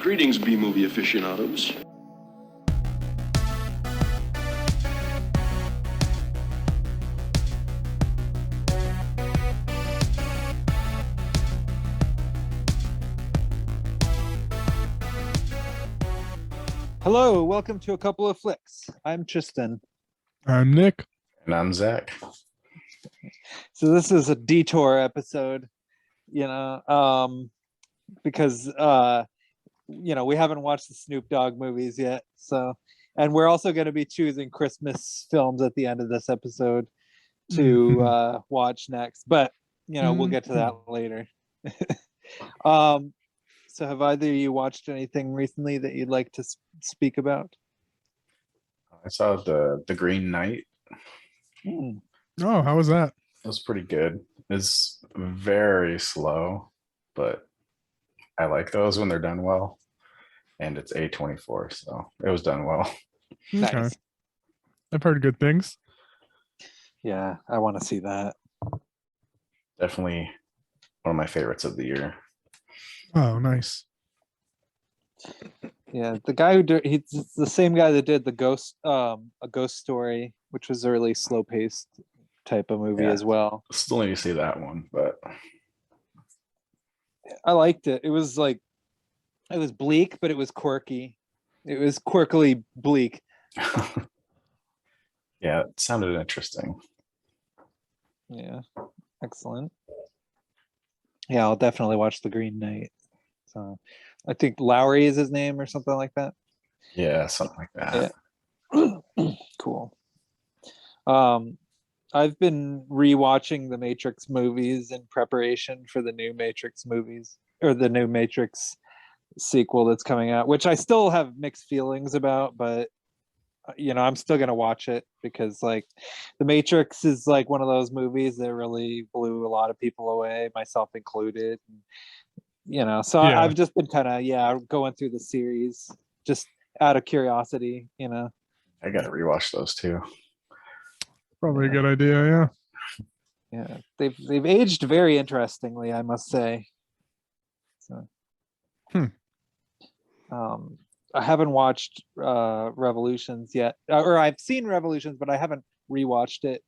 Greetings, B-movie aficionados. Hello, welcome to A Couple of Flicks. I'm Tristan. I'm Nick. And I'm Zach. So this is a detour episode, because we haven't watched the Snoop Dogg movies yet. So, and we're also going to be choosing Christmas films at the end of this episode to watch next. But we'll get to that later. So have either of you watched anything recently that you'd like to speak about? I saw the Green Knight. Oh, how was that? It was pretty good. It's very slow, but I like those when they're done well. And it's A24, so it was done well. Okay. Nice. I've heard good things. Yeah, I want to see that. Definitely one of my favorites of the year. Oh, nice. Yeah, the guy he's the same guy that did the A Ghost Story, which was a really slow-paced type of movie as well. Still need to see that one, but I liked it. It was bleak, but it was quirky. It was quirkily bleak. yeah, it sounded interesting. Yeah, excellent. Yeah, I'll definitely watch The Green Knight. So I think Lowry is his name or something like that. Yeah, something like that. Yeah. Cool. I've been rewatching the Matrix movies in preparation for the new Matrix movies, or the new Matrix sequel that's coming out, which I still have mixed feelings about, but I'm still gonna watch it because the Matrix is one of those movies that really blew a lot of people away, myself included. So Yeah. I've just been kind of going through the series just out of curiosity. I gotta rewatch those too. Probably a good idea, yeah. They've aged very interestingly, I must say. So I haven't watched Revolutions yet, or I've seen Revolutions, but I haven't rewatched it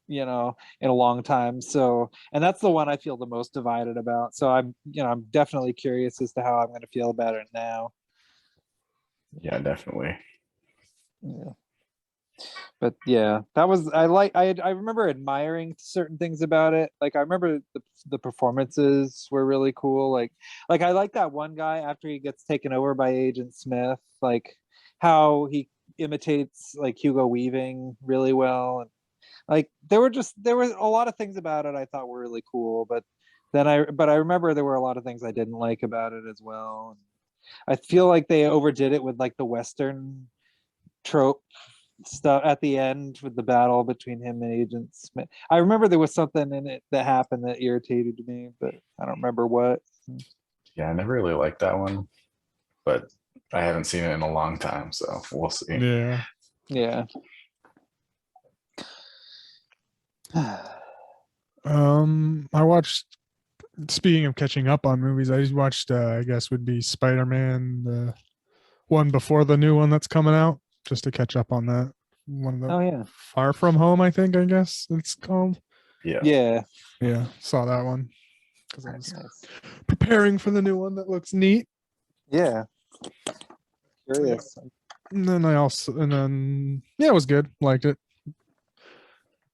in a long time. So, and that's the one I feel the most divided about. So I'm definitely curious as to how I'm going to feel about it now. Yeah, definitely. Yeah. But yeah, that was I remember admiring certain things about it. I remember the performances were really cool. Like I like that one guy after he gets taken over by Agent Smith, how he imitates Hugo Weaving really well. And there were a lot of things about it I thought were really cool, but I remember there were a lot of things I didn't like about it as well. I feel like they overdid it with the Western trope stuff at the end with the battle between him and Agent Smith. I remember there was something in it that happened that irritated me, but I don't remember what. Yeah, I never really liked that one, but I haven't seen it in a long time, so we'll see. Yeah. I watched, speaking of catching up on movies, I just watched I guess would be Spider-Man, the one before the new one that's coming out, just to catch up on that. One of the Far From Home, I guess it's called. Yeah. Saw that one because I was preparing for the new one that looks neat. Yeah, curious. And then it was good. Liked it.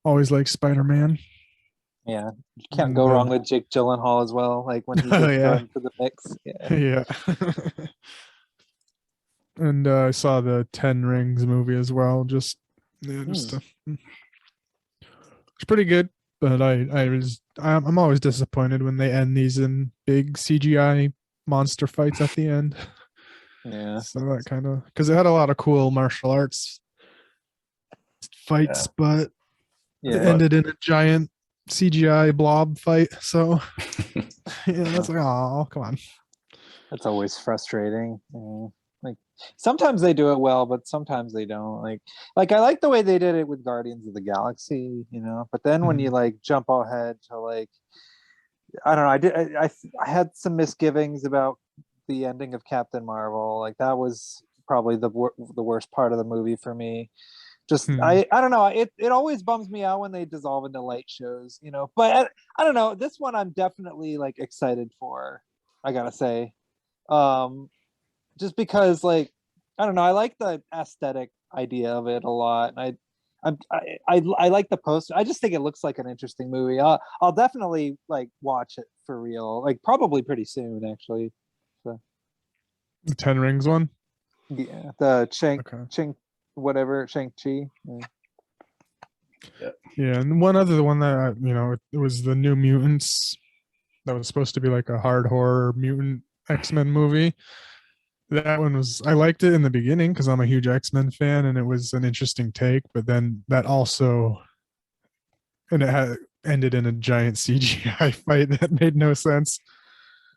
Always like Spider-Man. Yeah, you can't go wrong with Jake Gyllenhaal as well. When he gets thrown into the mix. Yeah. And I saw the 10 Rings movie as well. It's pretty good, but I'm always disappointed when they end these in big CGI monster fights at the end. Yeah. So that kind of, because it had a lot of cool martial arts fights, but it ended in a giant CGI blob fight. So that's oh, come on. That's always frustrating. Sometimes they do it well, but sometimes they don't. I like the way they did it with Guardians of the Galaxy, but then when you jump ahead to I don't know, I had some misgivings about the ending of Captain Marvel. Like that was probably the worst part of the movie for me. Just I don't know. It always bums me out when they dissolve into light shows, you know. But I don't know. This one I'm definitely like excited for. I gotta say, just because like I don't know. I like the aesthetic idea of it a lot. And I like the poster. I just think it looks like an interesting movie. I'll definitely like watch it for real. Like probably pretty soon, actually. So The Ten Rings one. yeah, the Okay. whatever Shang-Chi. Yeah. Yeah, and one other one that it was the New Mutants that was supposed to be like a hard horror mutant X-Men movie. That one was I liked it in the beginning because I'm a huge X-Men fan and it was an interesting take, but then that also and it had ended in a giant CGI fight that made no sense.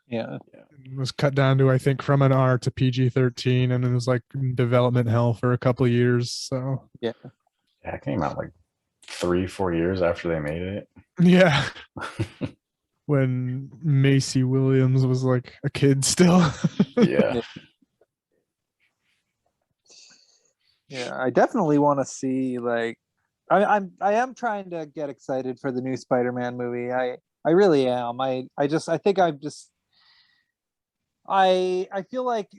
Yeah. It was cut down to I think from an R to PG-13 and it was like development hell for a couple of years. So Yeah. Yeah, it came out like 3-4 years after they made it. yeah. When Macy Williams was like a kid still. Yeah. Yeah, I definitely want to see like I am trying to get excited for the new Spider-Man movie. I really am. I think I'm just I feel like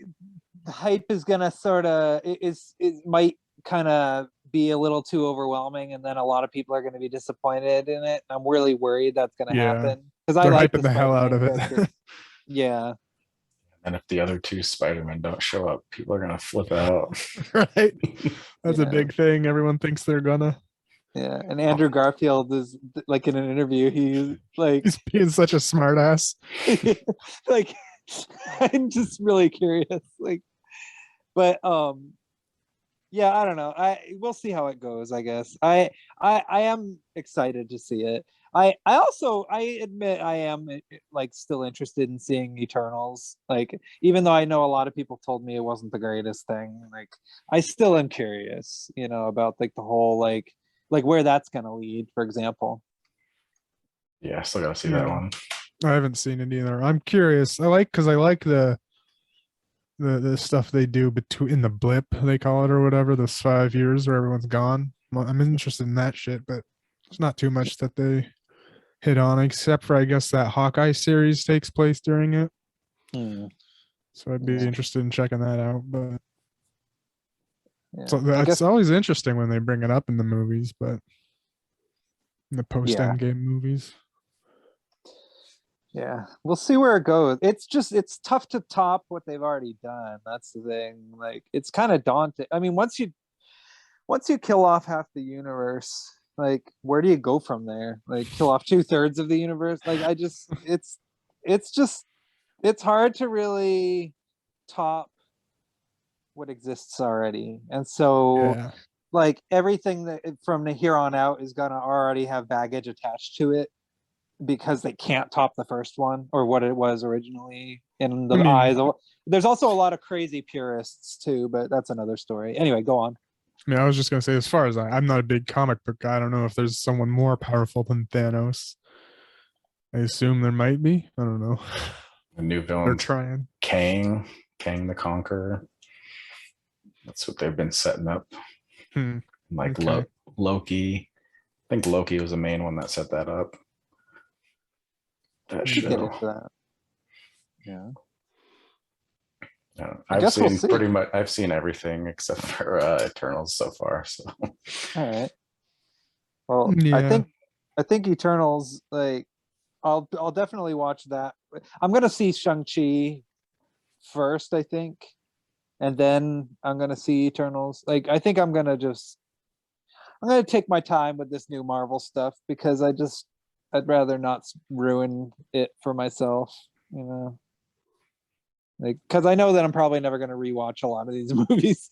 the hype is gonna sort of is might kind of be a little too overwhelming, and then a lot of people are going to be disappointed in it. I'm really worried that's going to Yeah. happen because I They're like hyping the hell out of it. character. Yeah. And if the other two Spider-Men don't show up, people are gonna flip out. Right. That's a Yeah. big thing. Everyone thinks they're gonna. Yeah, and Andrew Garfield is like in an interview, he's like, He's being such a smartass. like, I'm just really curious, like, but yeah, I don't know. We'll see how it goes. I guess I am excited to see it. I also I admit I am like still interested in seeing Eternals. Like even though I know a lot of people told me it wasn't the greatest thing, like I still am curious, you know, about like the whole like where that's gonna lead, for example. Yeah, I still gotta see that one. I haven't seen it either. I'm curious. I like the stuff they do between in the blip they call it or whatever, those 5 years where everyone's gone. Well, I'm interested in that shit, but there's not too much that they hit on except for I guess that Hawkeye series takes place during it. So I'd be interested in checking that out. But Yeah. so that's always interesting when they bring it up in the movies, but in the post Endgame movies. Yeah, we'll see where it goes. It's tough to top what they've already done. That's the thing. Like it's kind of daunting. I mean, once you kill off half the universe, like where do you go from there? Like kill off 2/3 of the universe? Like it's hard to really top what exists already. And so like everything that from here on out is gonna already have baggage attached to it, because they can't top the first one or what it was originally in the eyes. There's also a lot of crazy purists too, but that's another story. Anyway, go on. I mean, I was just gonna say, as far as I'm not a big comic book guy, I don't know if there's someone more powerful than Thanos. I assume there might be. I don't know. The new villain. They're trying. Kang the Conqueror. That's what they've been setting up. Like Loki. I think Loki was the main one that set that up. That show. Yeah. I've seen pretty much. I've seen everything except for Eternals so far. So. All right. Well, I think Eternals. Like, I'll definitely watch that. I'm gonna see Shang-Chi first, I think, and then I'm gonna see Eternals. Like, I think I'm gonna take my time with this new Marvel stuff because I'd rather not ruin it for myself, you know. Like, because I know that I'm probably never going to rewatch a lot of these movies.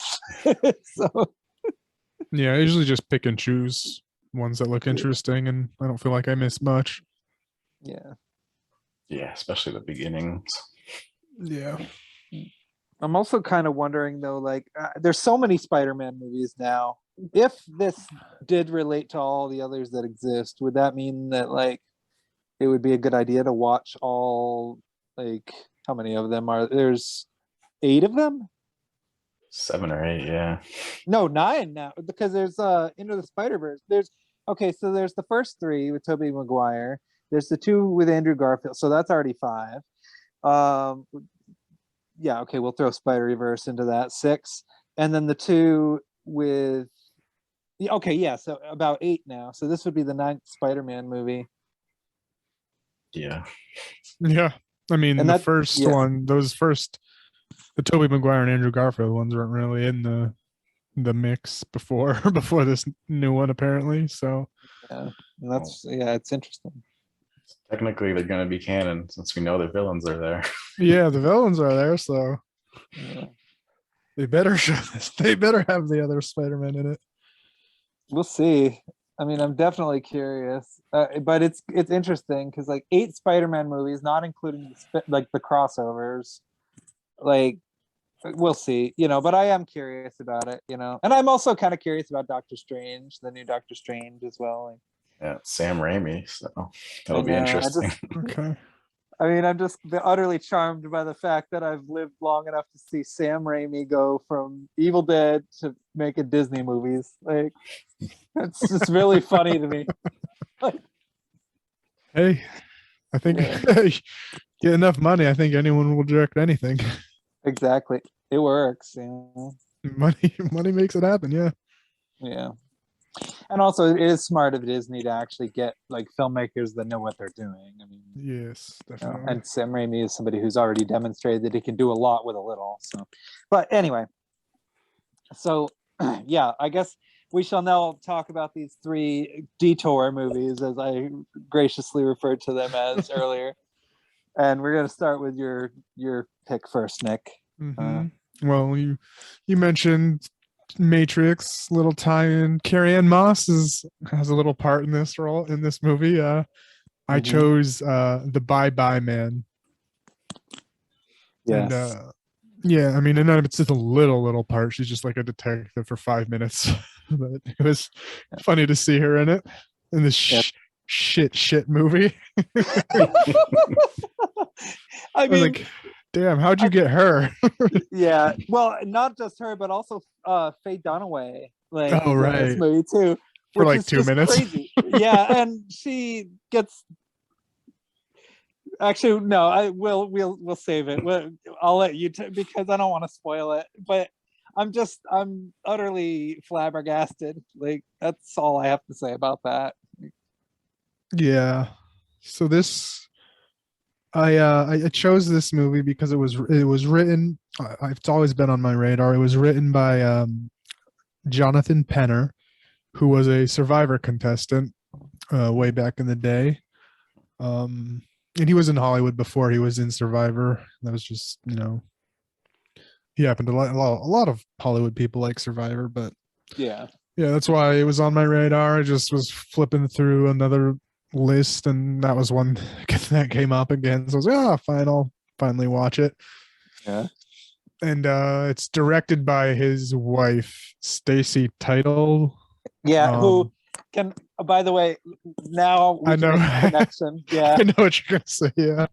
So, yeah, I usually just pick and choose ones that look interesting, and I don't feel like I miss much. Yeah. Yeah, especially the beginnings. Yeah. I'm also kind of wondering though, like, there's so many Spider-Man movies now. If this did relate to all the others that exist, would that mean that like it would be a good idea to watch all like how many of them are there's 8 of them? 7 or 8, yeah. No, 9 now, because there's Into the Spider-Verse. So there's the first 3 with Tobey Maguire. There's the 2 with Andrew Garfield, so that's already 5. Yeah, okay, we'll throw Spider-Verse into that, 6. And then the 2 with so about 8 now. So this would be the 9th Spider-Man movie. Yeah. Yeah. I mean, And the that- first yeah. one, the Tobey Maguire and Andrew Garfield ones weren't really in the mix before this new one apparently. So Yeah, and it's interesting. Technically, they're going to be canon since we know the villains are there. yeah, the villains are there, so Yeah. they better show this. They better have the other Spider-Man in it. We'll see. I mean, I'm definitely curious, but it's interesting because like 8 Spider-Man movies, not including the crossovers. Like, we'll see, but I am curious about it, and I'm also kind of curious about Doctor Strange, the new Doctor Strange as well. Yeah, Sam Raimi. So that'll be I know, interesting. Okay. I mean, I'm just utterly charmed by the fact that I've lived long enough to see Sam Raimi go from Evil Dead to making Disney movies. Like, it's just really funny to me. Hey, I think get enough money. I think anyone will direct anything. Exactly. It works. Money makes it happen. Yeah. Yeah. And also, it is smart of Disney to actually get like filmmakers that know what they're doing. I mean, Yes, definitely. and Sam Raimi is somebody who's already demonstrated that he can do a lot with a little. So, but anyway, so yeah, I guess we shall now talk about these 3 detour movies, as I graciously referred to them as earlier. And we're going to start with your pick first, Nick. Well, you mentioned Matrix, little tie-in. Carrie-Anne Moss has a little part in this movie. I chose the Bye Bye Man. Yes. And yeah, I mean, and it's just a little part. She's just like a detective for 5 minutes, but it was funny to see her in it in this shit movie. I mean, like, damn, how'd you get her? Yeah, well, not just her, but also Faye Dunaway. Like, oh, right, in this movie too, for like 2 minutes. Crazy. Yeah, and she gets. Actually, no. We'll save it. I'll let you because I don't want to spoil it. But I'm utterly flabbergasted. Like, that's all I have to say about that. Yeah. So I chose this movie because it was written. It's always been on my radar. It was written by Jonathan Penner, who was a Survivor contestant way back in the day. And he was in Hollywood before he was in Survivor. That was just, he happened to like a lot of Hollywood people like Survivor, but yeah, that's why it was on my radar. I just was flipping through another list, and that was one that came up again. So I was like, fine, I'll finally watch it. Yeah. And it's directed by his wife, Stacy Title. Yeah, who can, by the way, now we I know can make a connection. Yeah. I know what you're gonna say. Yeah.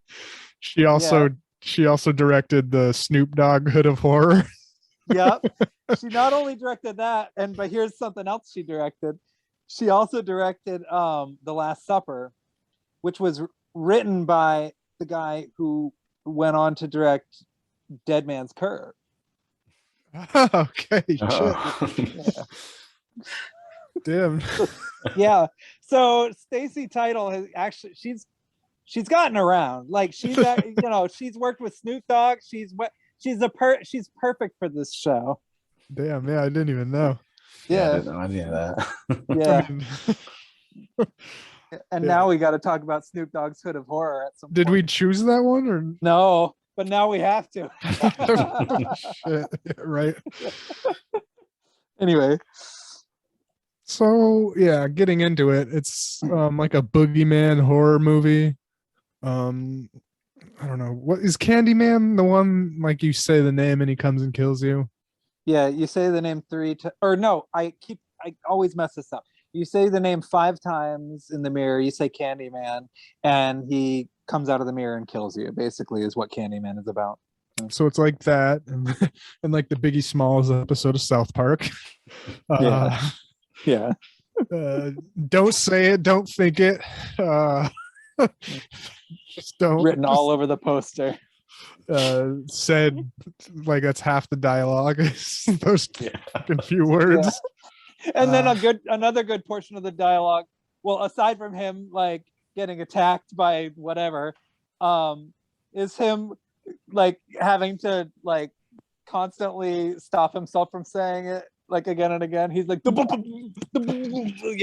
She also directed the Snoop Dogg Hood of Horror. Yep. She not only directed that, but here's something else she directed. She also directed The Last Supper, which was written by the guy who went on to direct Dead Man's Curve. Okay. Shit. Yeah. Damn. Yeah. So Stacy Title has actually she's gotten around. Like, she's she's worked with Snoop Dogg. She's perfect for this show. Damn, yeah, I didn't even know. Yeah. I didn't know any of that. Yeah. I mean, And now we got to talk about Snoop Dogg's Hood of Horror at some did point. we choose that one or No, but now we have to. Shit, yeah, right? Anyway. So yeah, getting into it, it's like a boogeyman horror movie. I don't know, what is Candyman, the one like you say the name and he comes and kills you? Yeah, you say the name or no, I always mess this up. You say the name 5 times in the mirror, you say Candyman, and he comes out of the mirror and kills you. Basically, is what Candyman is about. So it's like that, and like the Biggie Smalls episode of South Park. Yeah. Don't say it, don't think it. Just don't. Written all over the poster. Said like that's half the dialogue. Those fucking few words. Yeah. And then another good portion of the dialogue. Well, aside from him like getting attacked by whatever, is him like having to like constantly stop himself from saying it like again and again. He's like, you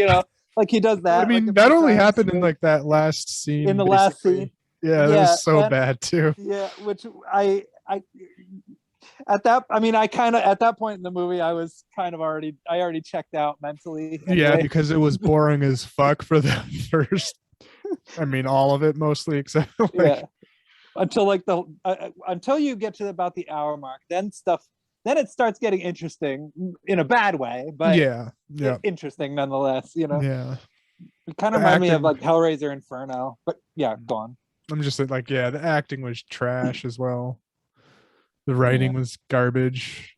know, like he does that. I mean, like that only happened in like that last scene. In the last scene. Yeah, that was so bad too. Yeah, which I at that point in the movie, I already checked out mentally. Anyway. Yeah, because it was boring as fuck for the first. I mean, all of it mostly, except until you get to about the hour mark, then it starts getting interesting in a bad way, but interesting nonetheless. You know, it kind of reminded me of like Hellraiser Inferno, but go on. I'm just like, the acting was trash as well. The writing was garbage.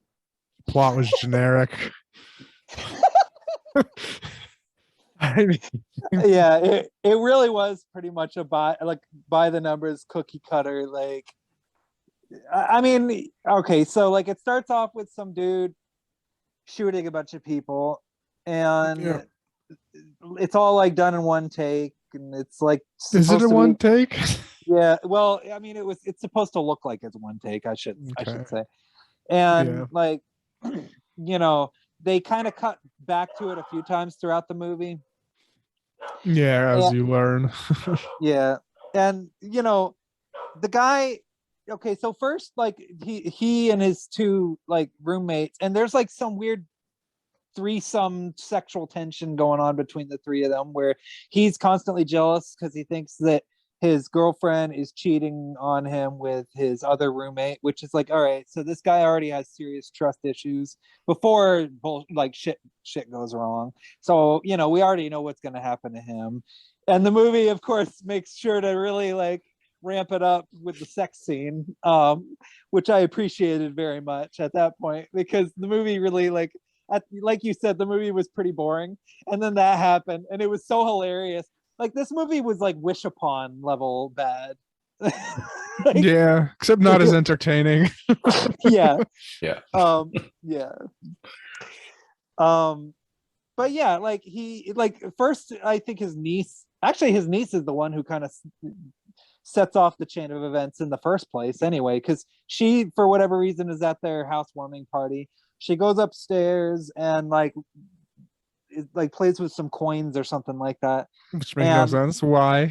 Plot was generic. I mean, it really was pretty much a by the numbers cookie cutter. Like, I mean, okay, so like it starts off with some dude shooting a bunch of people, and it's all like done in one take, and it's like, is it a one take? Yeah, well, I mean, it's supposed to look like it's one take. I should say, and like, you know, they kind of cut back to it a few times throughout the movie. Yeah, as you learn. Yeah, and you know, the guy. Okay, so first, like he and his two like roommates, and there's like some weird threesome sexual tension going on between the three of them, where he's constantly jealous because he thinks that his girlfriend is cheating on him with his other roommate, which is like, all right, so this guy already has serious trust issues before like shit goes wrong. So, you know, we already know what's going to happen to him. And the movie, of course, makes sure to really like ramp it up with the sex scene, which I appreciated very much at that point, because the movie really like you said, the movie was pretty boring. And then that happened and it was so hilarious. Like this movie was like Wish Upon level bad. Except not as entertaining. Yeah. But yeah, like he like first I think his niece is the one who kind of sets off the chain of events in the first place anyway, because she for whatever reason is at their housewarming party. She goes upstairs and like plays with some coins or something like that, which makes no sense. Why?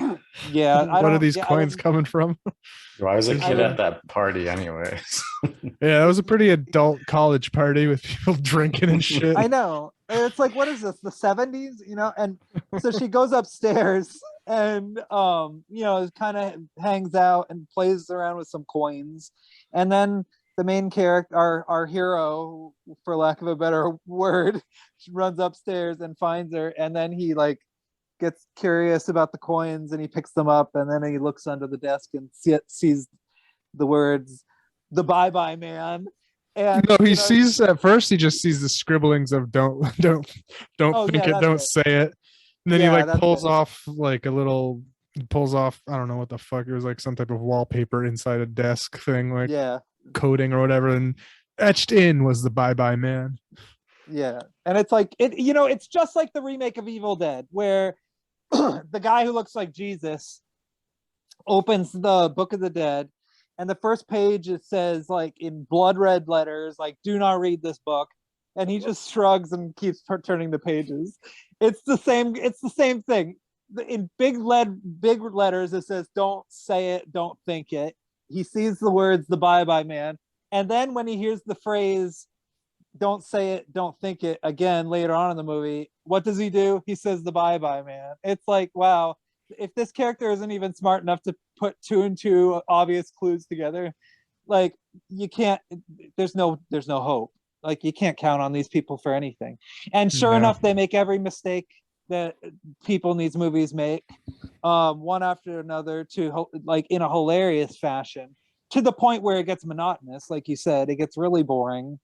Yeah, what are these coins coming from? Why is a kid at that party anyway? Yeah, it was a pretty adult college party with people drinking and shit. I know. It's like, what is this, the 70s, you know? And so she goes upstairs and you know, kind of hangs out and plays around with some coins, and then the main character, our hero, for lack of a better word, runs upstairs and finds her, and then he like gets curious about the coins and he picks them up, and then he looks under the desk and sees the words, "The Bye Bye Man." And no, he sees at first he just sees the scribblings of don't think it, don't say it. And then he like pulls off I don't know what the fuck, it was like some type of wallpaper inside a desk thing, like coding or whatever, and etched in was the "Bye Bye Man." Yeah, and it's like it's just like the remake of Evil Dead, where the guy who looks like Jesus opens the Book of the Dead, and the first page it says like in blood red letters, like, "Do not read this book," and he just shrugs and keeps turning the pages. It's the same thing. In big letters it says, "Don't say it, don't think it." He sees the words, "The Bye Bye Man," and then when he hears the phrase, "Don't say it, don't think it," again later on in the movie, what does he do? He says, "The Bye Bye Man." It's like, wow, if this character isn't even smart enough to put two and two obvious clues together, like you can't, there's no hope. Like you can't count on these people for anything. And sure enough, they make every mistake that people in these movies make, one after another, to like in a hilarious fashion, to the point where it gets monotonous. Like you said, it gets really boring.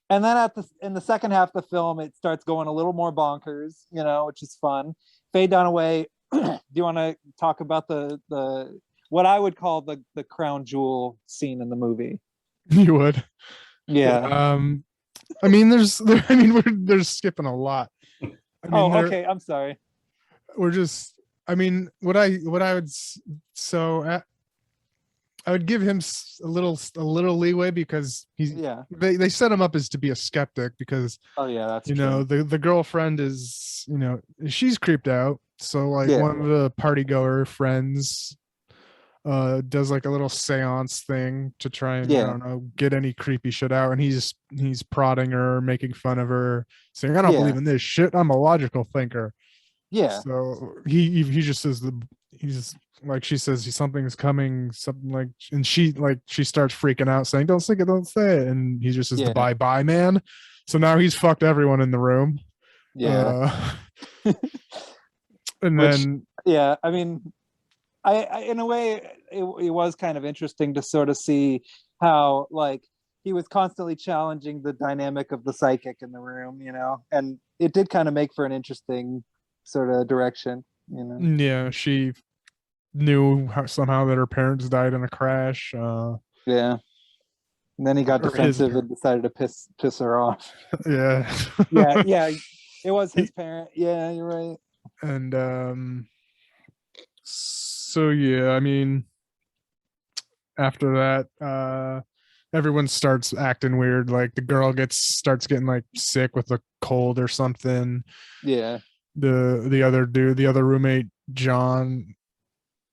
And then in the second half of the film, it starts going a little more bonkers, which is fun. Faye Dunaway, do you want to talk about the what I would call the crown jewel scene in the movie? You would. Yeah. I mean, we're skipping a lot. I mean, okay. I'm sorry. We're just. I mean, what I would I would give him a little leeway because they set him up as to be a skeptic because that's true. The girlfriend is she's creeped out, so like one of the party goer friends does like a little seance thing to try and I don't know, get any creepy shit out, and he's prodding her, making fun of her, saying, I don't believe in this shit, I'm a logical thinker. So he just says he's like, she says something's coming, something like, and she starts freaking out saying, don't say it, and he just says the bye man. So now he's fucked everyone in the room. And then I mean, I in a way it was kind of interesting to sort of see how like he was constantly challenging the dynamic of the psychic in the room, and it did kind of make for an interesting sort of direction, she knew somehow that her parents died in a crash. And then he got defensive and decided to piss her off. Yeah, it was his parent. Yeah, you're right. And so I mean, after that, everyone starts acting weird. Like the girl starts getting like sick with a cold or something. The other roommate, John.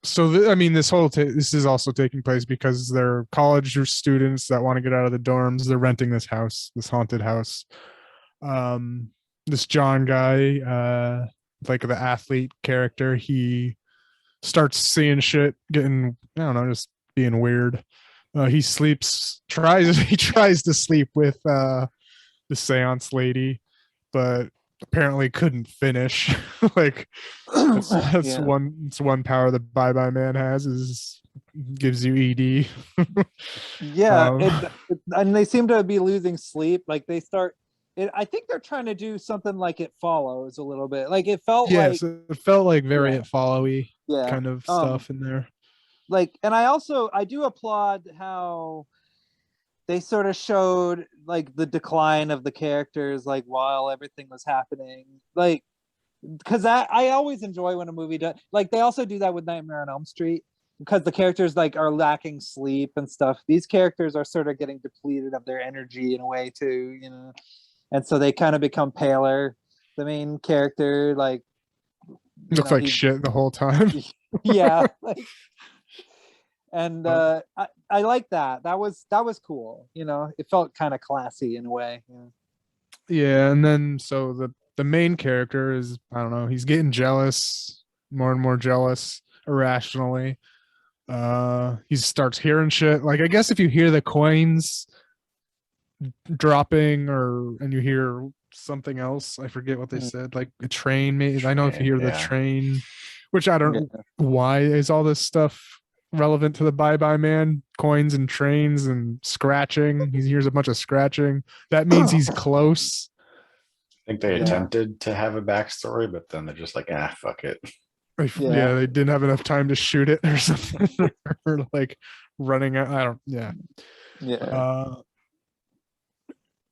So I mean, this is also taking place because they're college students that want to get out of the dorms. They're renting this house, this haunted house. This John guy, like the athlete character, he starts seeing shit, getting, I don't know, just being weird. He tries to sleep with the seance lady, but apparently couldn't finish. Like that's one power the Bye Bye Man has, is gives you ED. And they seem to be losing sleep. Like they start I think they're trying to do something like It Follows a little bit. Like it felt like it felt like very It Follow-y kind of stuff in there. Like, and I do applaud how they sort of showed like the decline of the characters, like while everything was happening. Like, because I always enjoy when a movie does, like they also do that with Nightmare on Elm Street, because the characters like are lacking sleep and stuff. These characters are sort of getting depleted of their energy in a way too, and so they kind of become paler. The main character like looks like shit the whole time. And I like that. That was cool. It felt kind of classy in a way. And then so the main character is, I don't know, he's getting jealous, more and more jealous, irrationally. He starts hearing shit. Like, I guess if you hear the coins dropping and you hear something else, I forget what they said, like a train, maybe. I know if you hear the train, which I don't why is all this stuff relevant to the Bye Bye Man, coins and trains and scratching. He hears a bunch of scratching. That means he's close. I think they attempted to have a backstory, but then they're just like, fuck it. They didn't have enough time to shoot it or something. Or like running out.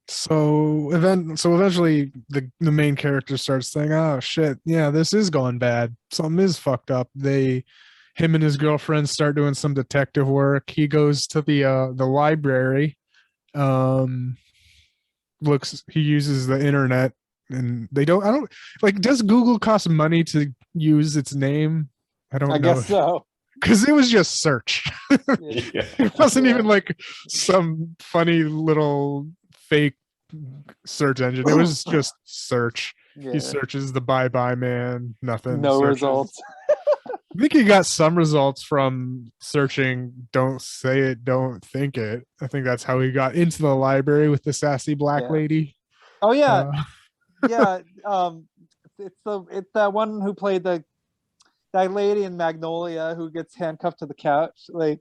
So eventually the main character starts saying, oh shit, this is going bad. Something is fucked up. Him and his girlfriend start doing some detective work. He goes to the library. He uses the internet, and does Google cost money to use its name? I don't know. I guess so. Because it was just search. It wasn't even like some funny little fake search engine. It was just search. He searches the Bye Bye Man, nothing. No results. I think he got some results from searching Don't Say It, Don't Think It. I think that's how he got into the library with the sassy black lady. Oh, yeah. it's that one who played that lady in Magnolia who gets handcuffed to the couch. Like,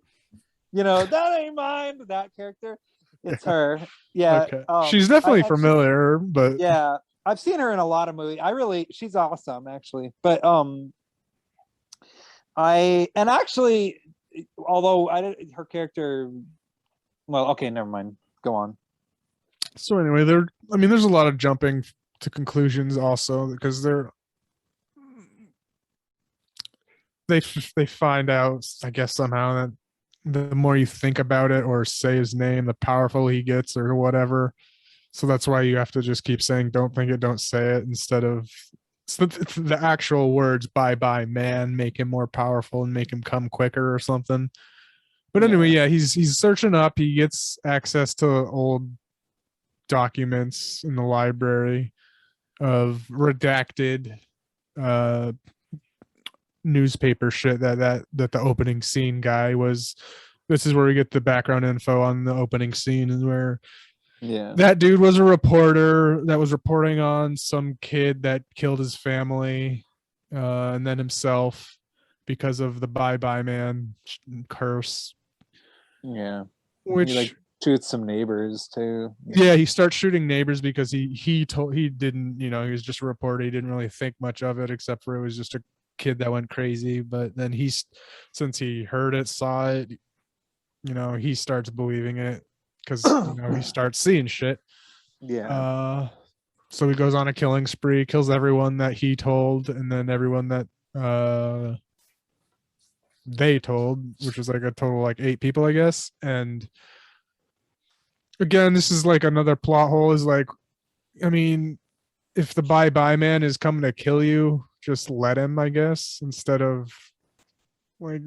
that ain't mine. That character. It's her. Yeah. Okay. She's definitely familiar, but yeah, I've seen her in a lot of movies. She's awesome actually. But although her character, well, okay, never mind. Go on. so anyway, there's a lot of jumping to conclusions also because they find out, I guess, somehow that the more you think about it or say his name, the powerful he gets or whatever. So that's why you have to just keep saying, don't think it, don't say it, instead of the actual words, bye bye man, make him more powerful and make him come quicker or something. But anyway, yeah, he's searching up. He gets access to old documents in the library of redacted newspaper shit that the opening scene guy was. This is where we get the background info on the opening scene, and where that dude was a reporter that was reporting on some kid that killed his family and then himself because of the bye bye man curse. Yeah, which he shoots some neighbors too. Yeah, he starts shooting neighbors because he didn't, he was just a reporter. He didn't really think much of it, except for it was just a kid that went crazy. But then since he heard it, saw it, he starts believing it because he starts seeing shit. Yeah. So he goes on a killing spree, kills everyone that he told, and then everyone that they told, which was like a total like 8 people, I guess. And again, this is like another plot hole. Is like, I mean, if the bye bye man is coming to kill you, just let him, I guess, instead of like.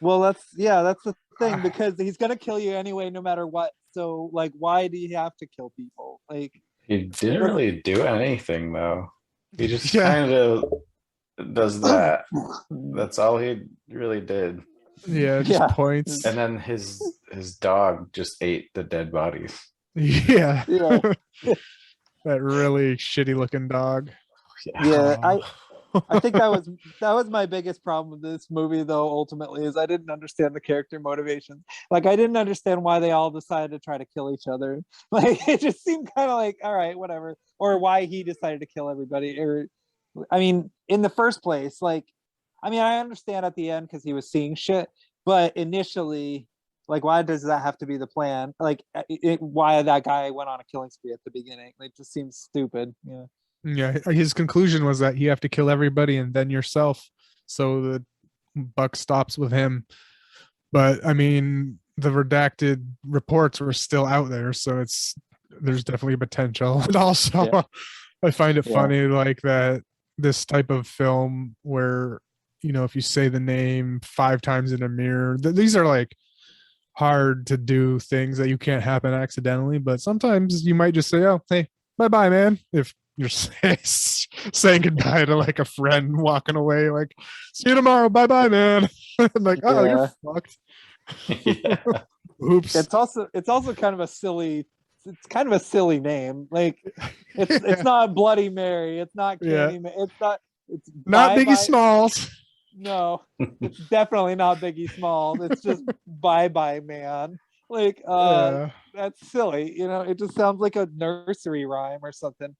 Well, that's the thing, because he's gonna kill you anyway, no matter what. So, like, why do you have to kill people? Like, he didn't really do anything though. He just kind of does that. That's all he really did. Yeah, just points. And then his dog just ate the dead bodies. Yeah. That really shitty looking dog. Yeah, I think that was my biggest problem with this movie, though. Ultimately, is I didn't understand the character motivations. Like, I didn't understand why they all decided to try to kill each other. Like, it just seemed kind of like, all right, whatever. Or why he decided to kill everybody. Or, I mean, in the first place, like, I mean, I understand at the end because he was seeing shit, but initially, like, why does that have to be the plan? Like, why that guy went on a killing spree at the beginning? Like, it just seems stupid. Yeah. Yeah, his conclusion was that you have to kill everybody and then yourself, so the buck stops with him. But I mean, the redacted reports were still out there, so there's definitely potential. And also, I find it funny, like, that this type of film where, if you say the name 5 times in a mirror, these are like hard to do things that you can't happen accidentally, but sometimes you might just say, oh, hey, bye bye man, if you're saying goodbye to like a friend walking away, like, see you tomorrow, bye bye man. Like, oh, you're fucked. Oops. It's also kind of a silly name. Like, it's not Bloody Mary, it's not Candy Man, it's not Biggie Smalls. No, it's definitely not Biggie Smalls. It's just bye bye man. Like, that's silly. It just sounds like a nursery rhyme or something,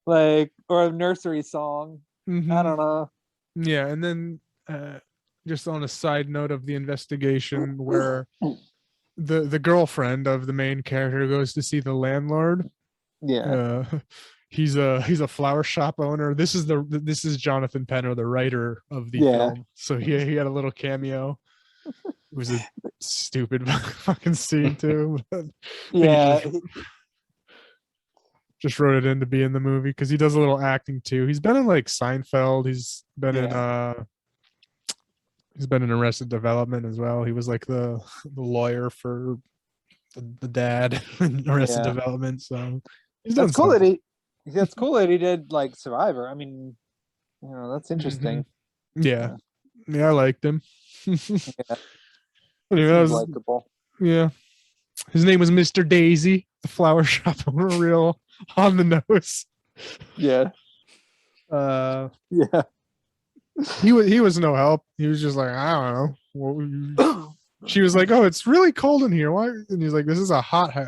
like, or a nursery song. Mm-hmm. I don't know. Yeah, and then just on a side note of the investigation, where the girlfriend of the main character goes to see the landlord. Yeah. He's a flower shop owner. This is Jonathan Penner, the writer of the film. So he had a little cameo. It was a stupid fucking scene too. Yeah. Just wrote it in to be in the movie because he does a little acting too. He's been in like Seinfeld. He's been in Arrested Development as well. He was like the lawyer for the dad in Arrested Development. So that's cool that he did like Survivor. I mean, that's interesting. Yeah, I liked him. Anyway, that was likable. Yeah, his name was Mr. Daisy, the flower shop owner, real on the nose. Yeah. Yeah. He was no help. He was just like, I don't know. She was like, "Oh, it's really cold in here. Why?" And he's like, "This is a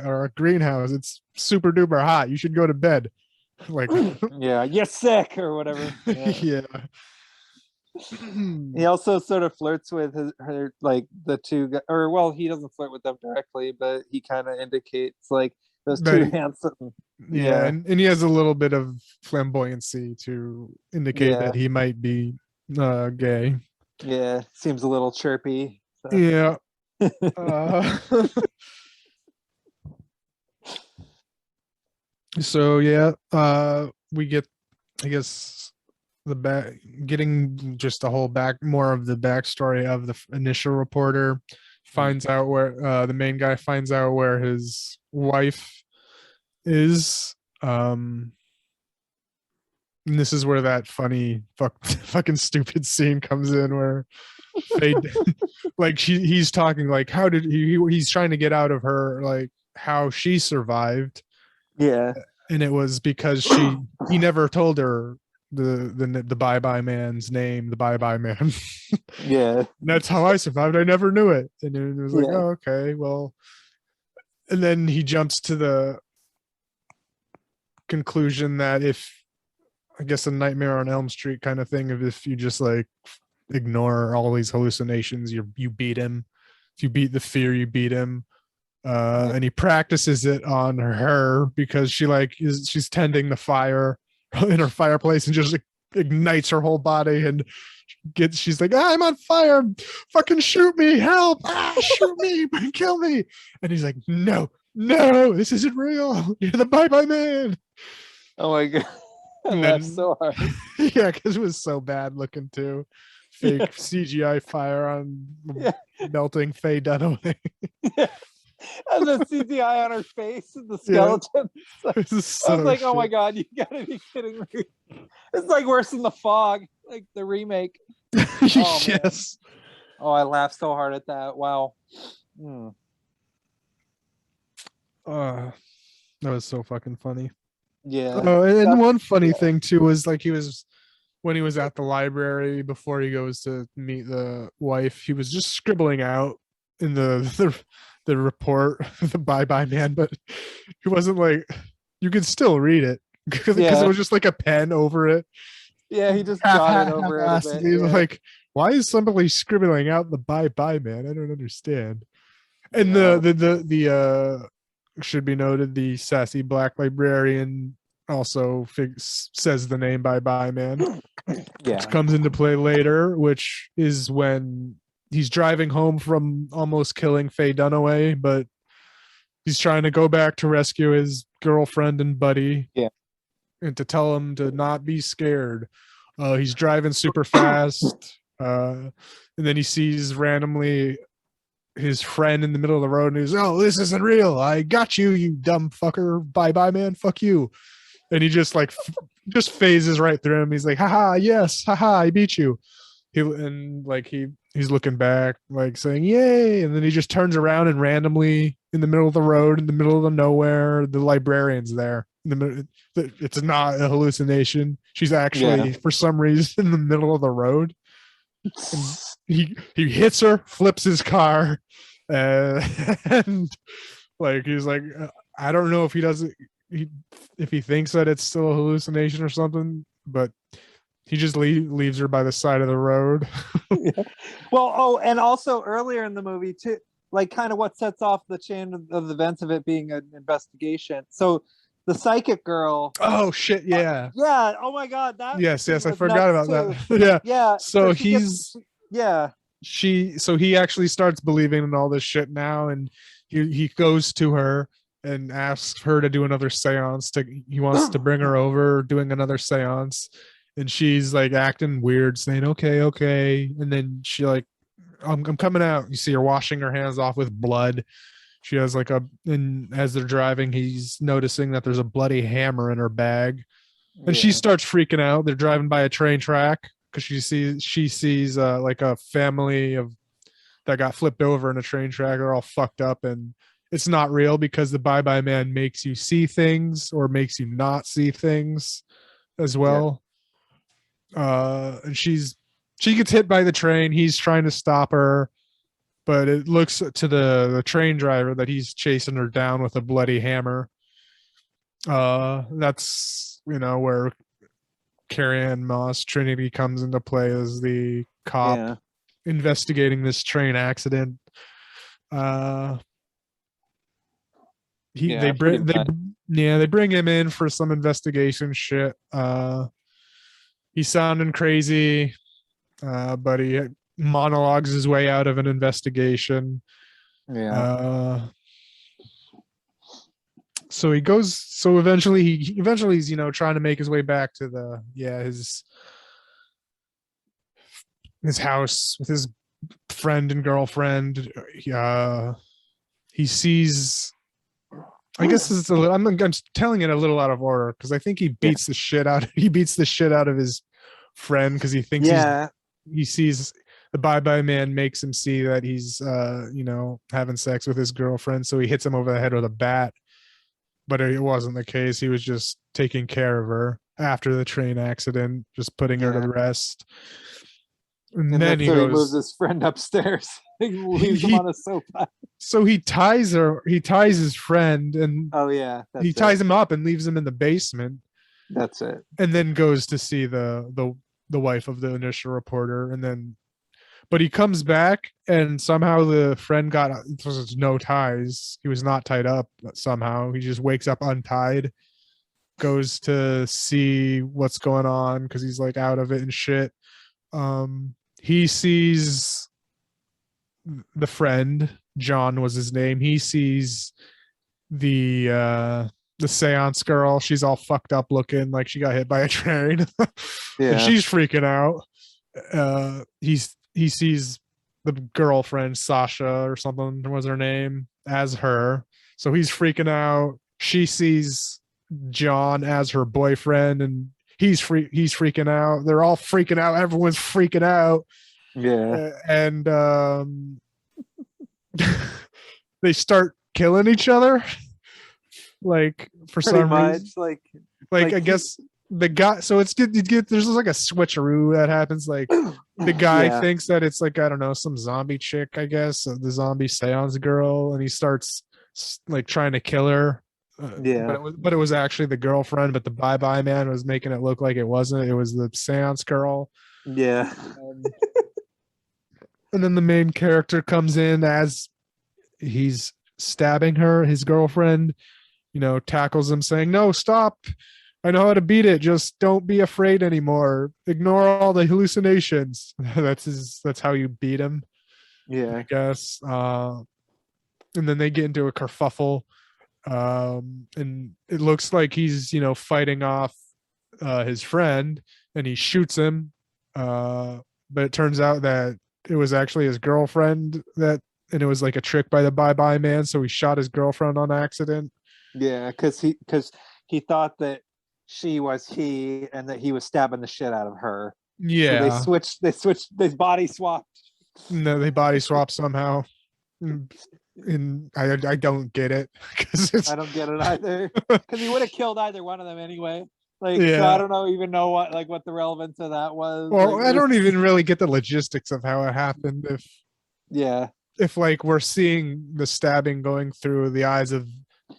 or a greenhouse. It's super duper hot. You should go to bed." Like, Yeah, you're sick or whatever. Yeah. yeah. He also sort of flirts with her, like the two, or well, he doesn't flirt with them directly, but he kind of indicates like those two But handsome. yeah, and he has a little bit of flamboyancy to indicate that he might be gay. Yeah, seems a little chirpy. So. Yeah. Uh, so yeah, we get, I guess, getting just a whole more of the backstory of the initial reporter. Finds out where the main guy finds out where his wife is. And this is where that funny fucking stupid scene comes in where like he's talking like how did he's trying to get out of her like how she survived. Yeah. And it was because he never told her the bye-bye man's name, the bye-bye man. Yeah. That's how I survived. I never knew it. And it was like, oh, okay, well. And then he jumps to the conclusion that I guess a Nightmare on Elm Street kind of thing, if you just like ignore all these hallucinations, you beat him. If you beat the fear, you beat him. And he practices it on her because she's tending the fire in her fireplace and just ignites her whole body and she's like, I'm on fire, fucking shoot me, help, shoot me, kill me. And he's like, no, this isn't real, you're the bye-bye man. Oh my god. I laughed so hard. Yeah, because it was so bad looking too. Fake CGI fire on melting Faye Dunaway. And the CGI on her face and the skeleton. I was like, oh my god, you gotta be kidding me. It's like worse than The Fog, like the remake. Yes. Oh, I laughed so hard at that. Wow. That was so fucking funny. Yeah. Oh, and one funny thing too was like when he was at the library before he goes to meet the wife, he was just scribbling out in the report, the bye-bye man, but he wasn't like, you could still read it because it was just like a pen over it. Yeah, he just jotted over it a bit. Yeah. Like, why is somebody scribbling out the bye-bye man? I don't understand. And the should be noted, the sassy black librarian also says the name bye-bye man. Which comes into play later, which is when he's driving home from almost killing Faye Dunaway, but he's trying to go back to rescue his girlfriend and buddy. Yeah. And to tell him to not be scared. He's driving super fast. And then he sees randomly his friend in the middle of the road and he's, oh, this isn't real. I got you, you dumb fucker. Bye-bye, man. Fuck you. And he just like just phases right through him. He's like, haha, yes, haha, I beat you. He's looking back, like saying, yay. And then he just turns around and randomly in the middle of the road, in the middle of nowhere, the librarian's there. It's not a hallucination. She's actually, for some reason, in the middle of the road. And he hits her, flips his car, and like he's like, I don't know if he doesn't, if he thinks that it's still a hallucination or something, but he just leaves her by the side of the road. Well, and also earlier in the movie too, like kind of what sets off the chain of events of it being an investigation. So the psychic girl. Oh shit! Yeah. Yeah. Oh my god. That. Yes. I forgot about that. Yeah. Yeah. So he actually starts believing in all this shit now, and he goes to her and asks her to do another seance. He wants to bring her over, doing another seance, and she's like acting weird, saying okay, and then she like, I'm coming out. You see her washing her hands off with blood. She has and as they're driving, he's noticing that there's a bloody hammer in her bag, and she starts freaking out. They're driving by a train track because she sees like a family that got flipped over in a train track. They're all fucked up, and it's not real because the bye-bye man makes you see things or makes you not see things as well. And she gets hit by the train. He's trying to stop her, but it looks to the train driver that he's chasing her down with a bloody hammer. That's where Carrie Ann Moss Trinity comes into play as the cop Yeah. investigating this train accident. Yeah, pretty much. They bring him in for some investigation shit. He's sounding crazy, but he monologues his way out of an investigation. Yeah. So he goes. So eventually he's trying to make his way back to his house with his friend and girlfriend. He sees. I guess it's I'm telling it a little out of order because I think he beats the shit out of his friend because he thinks he sees the bye-bye man makes him see that he's having sex with his girlfriend, so he hits him over the head with a bat. But it wasn't the case. He was just taking care of her after the train accident, just putting her to rest. And then he moves his friend upstairs. He leaves him on a sofa. So he ties his friend, and he ties him up and leaves him in the basement. That's it. And then goes to see the wife of the initial reporter, but he comes back and somehow the friend got no ties. He was not tied up somehow. He just wakes up untied, goes to see what's going on because he's like out of it and shit. He sees the friend, John was his name. He sees the seance girl. She's all fucked up looking like she got hit by a train. And she's freaking out. He sees the girlfriend, Sasha or something was her name, as her. So he's freaking out. She sees John as her boyfriend, and he's freaking out. They're all freaking out. Everyone's freaking out. Yeah. And they start killing each other. Like for Pretty some much, reason. Like I guess the guy, so it's good. There's like a switcheroo that happens. Like the guy thinks that it's like, I don't know, some zombie chick, I guess, the zombie seance girl, and he starts like trying to kill her. But it was actually the girlfriend. But the bye man was making it look like it wasn't. It was the seance girl. Yeah. And then the main character comes in as he's stabbing her. His girlfriend, tackles him, saying, "No, stop. I know how to beat it. Just don't be afraid anymore. Ignore all the hallucinations." That's how you beat him. Yeah. I guess. And then they get into a kerfuffle. And it looks like he's, fighting off his friend, and he shoots him. But it turns out that it was actually his girlfriend and it was like a trick by the bye man. So he shot his girlfriend on accident. Yeah, because he thought that she was he and that he was stabbing the shit out of her. Yeah. So they body swapped. No, they body swapped somehow. And I don't get it. I don't get it either. Because he would have killed either one of them anyway. So I don't even know what the relevance of that was. Well, I don't even really get the logistics of how it happened. If like we're seeing the stabbing going through the eyes of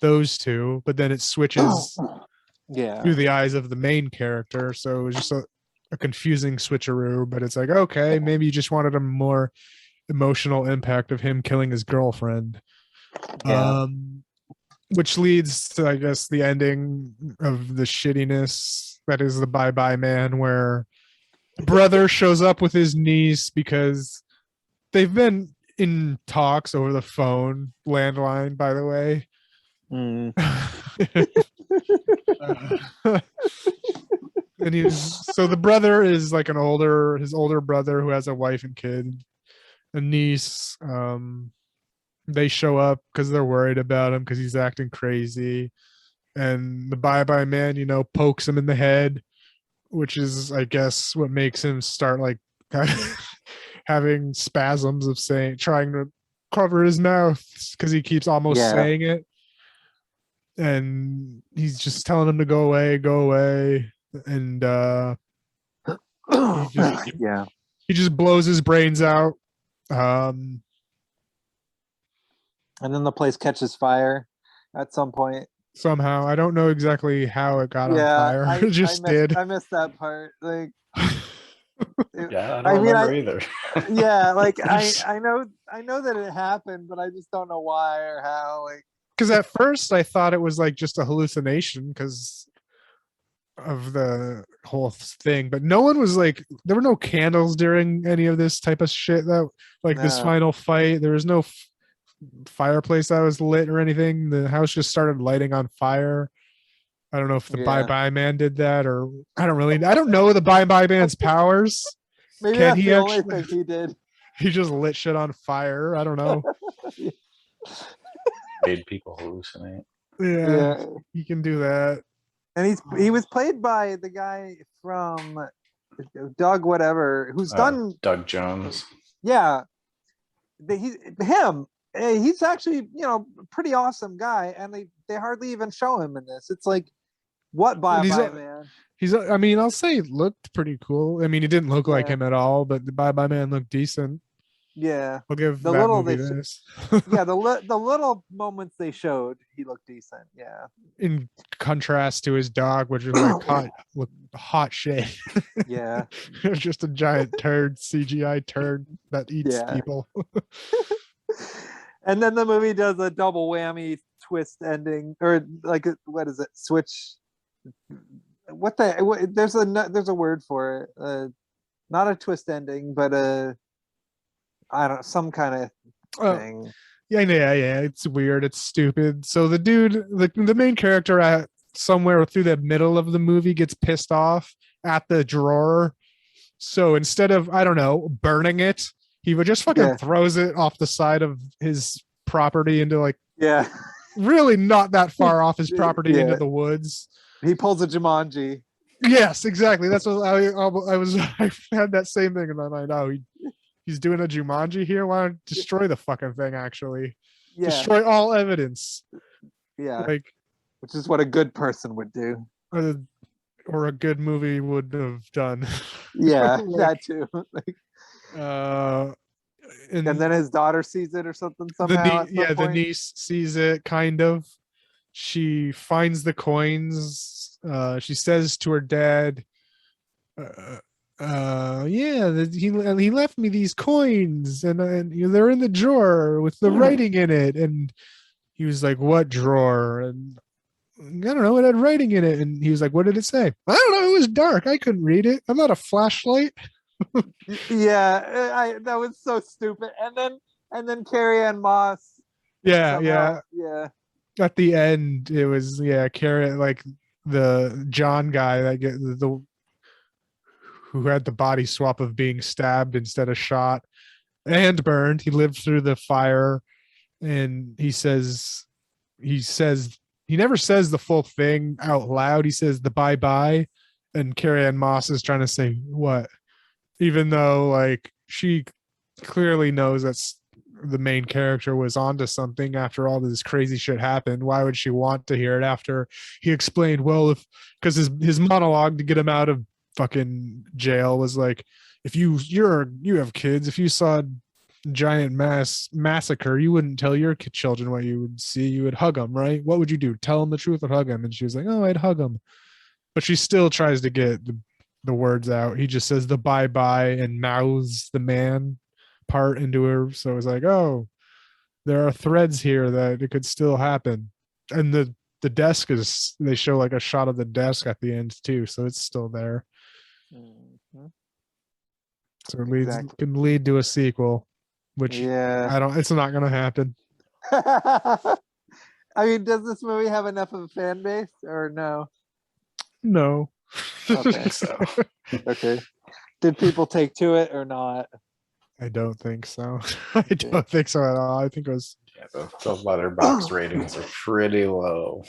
those two, but then it switches through the eyes of the main character. So it was just a confusing switcheroo, but it's like, okay, maybe you just wanted a more emotional impact of him killing his girlfriend. Which leads to, I guess, the ending of the shittiness that is the bye man, where the brother shows up with his niece because they've been in talks over the phone, landline, by the way. And so the brother is like his older brother who has a wife and kid, a niece. They show up because they're worried about him because he's acting crazy, and the bye man, pokes him in the head, which is, I guess, what makes him start like having spasms of trying to cover his mouth because he keeps almost saying it, and he's just telling him to go away, and Yeah. He just blows his brains out. And then the place catches fire at some point. Somehow. I don't know exactly how it got on Yeah, fire. It just did. I missed that part. Like, Yeah, I don't I mean, remember either. yeah, like I know that it happened, but I just don't know why or how. Like, Because at first I thought it was like just a hallucination because of the whole thing, but no one was like, there were no candles during any of this type of shit. That like this No. final fight, there was no fireplace that was lit or anything. The house just started lighting on fire. I don't know if the Bye Yeah. Bye Man did that, or I don't know the Bye Bye Man's powers. Maybe Can that's he the only actually? thing he did. He just lit shit on fire. I don't know. Made people hallucinate. Yeah, Yeah. he can do that. And he was played by the guy from Doug whatever, who's done Doug Jones. yeah. He's actually, a pretty awesome guy, and they hardly even show him in this. It's like, what And Bye Man? I mean, I'll say it looked pretty cool. I mean, he didn't look like Yeah. him at all, but the Bye Bye Man looked decent. Yeah. I'll give The that little movie they this. Yeah, the little moments they showed, he looked decent. Yeah. In contrast to his dog, which is like hot shit. Yeah. It's just a giant turd, CGI turd that eats Yeah. people. And then the movie does a double whammy twist ending, or like, what is it? Switch. There's a word for it. Not a twist ending, but I don't know, some kind of thing. Yeah. It's weird. It's stupid. So the dude, the main character at somewhere through the middle of the movie gets pissed off at the drawer. So instead of, I don't know, burning it, he would just fucking throws it off the side of his property into like, Yeah. really not that far off his property into the woods. He pulls a Jumanji. Yes, exactly. That's what I was. I had that same thing in my mind. Oh, he's doing a Jumanji here. Why not destroy the fucking thing? Actually, destroy all evidence. Yeah, like, which is what a good person would do, or a good movie would have done. Yeah, like, that too. And then his daughter sees it or something somehow. The niece sees it. Kind of. She finds the coins. She says to her dad, he left me these coins, and they're in the drawer with the writing in it. And he was like, what drawer? And I don't know, it had writing in it. And he was like, what did it say? I don't know, it was dark, I couldn't read it, I'm not a flashlight. Yeah, that was so stupid. And then Carrie Ann Moss. Yeah. At the end, it was Carrie, like the John guy that who had the body swap of being stabbed instead of shot and burned. He lived through the fire, and he never says the full thing out loud. He says the bye bye, and Carrie Ann Moss is trying to say what, even though like she clearly knows that's the main character was onto something after all this crazy shit happened. Why would she want to hear it after he explained, well, because his monologue to get him out of fucking jail was like, if you have kids, if you saw a giant massacre, you wouldn't tell your children what you would see, you would hug them, right? What would you do? Tell them the truth or hug them? And she was like, oh, I'd hug them. But she still tries to get the words out. He just says the bye bye and mouths the man part into her. So it's like, oh, there are threads here that it could still happen. And the desk they show like a shot of the desk at the end too, so it's still there. Mm-hmm. So it can lead to a sequel, which it's not gonna happen. I mean, does this movie have enough of a fan base or no? No. Okay. Okay. Did people take to it or not? I don't think so. I don't think so at all. I think it was the Letterbox ratings are pretty low.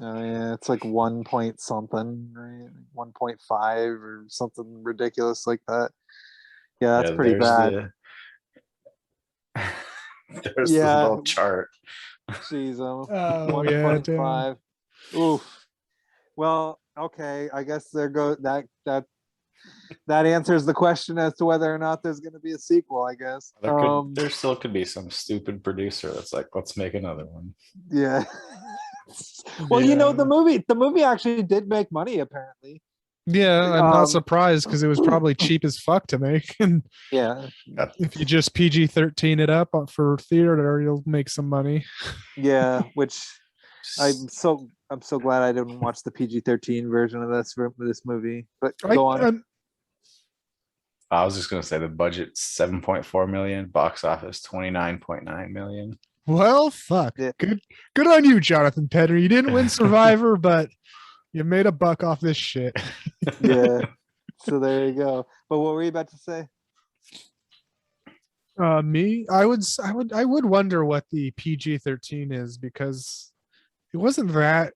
Oh yeah, it's like 1 point something, right? 1.5 or something ridiculous like that. Yeah, that's pretty bad. There's the little chart. Jeez, 1.5. Oof. Well, okay. I guess there goes that that answers the question as to whether or not there's going to be a sequel, I guess. There still could be some stupid producer that's like, let's make another one. Yeah. Well, you know, Yeah. the movie actually did make money, apparently. Yeah, I'm not surprised because it was probably cheap as fuck to make. And Yeah. if you just PG-13 it up for theater, you'll make some money. Yeah, which I'm so glad I didn't watch the PG-13 version of this movie. But go on. I was just gonna say the budget 7.4 million, box office 29.9 million. Well, fuck. Yeah. Good on you, Jonathan Pedder. You didn't win Survivor, but you made a buck off this shit. Yeah. So there you go. But what were you about to say? Me, I would wonder what the PG-13 is, because it wasn't that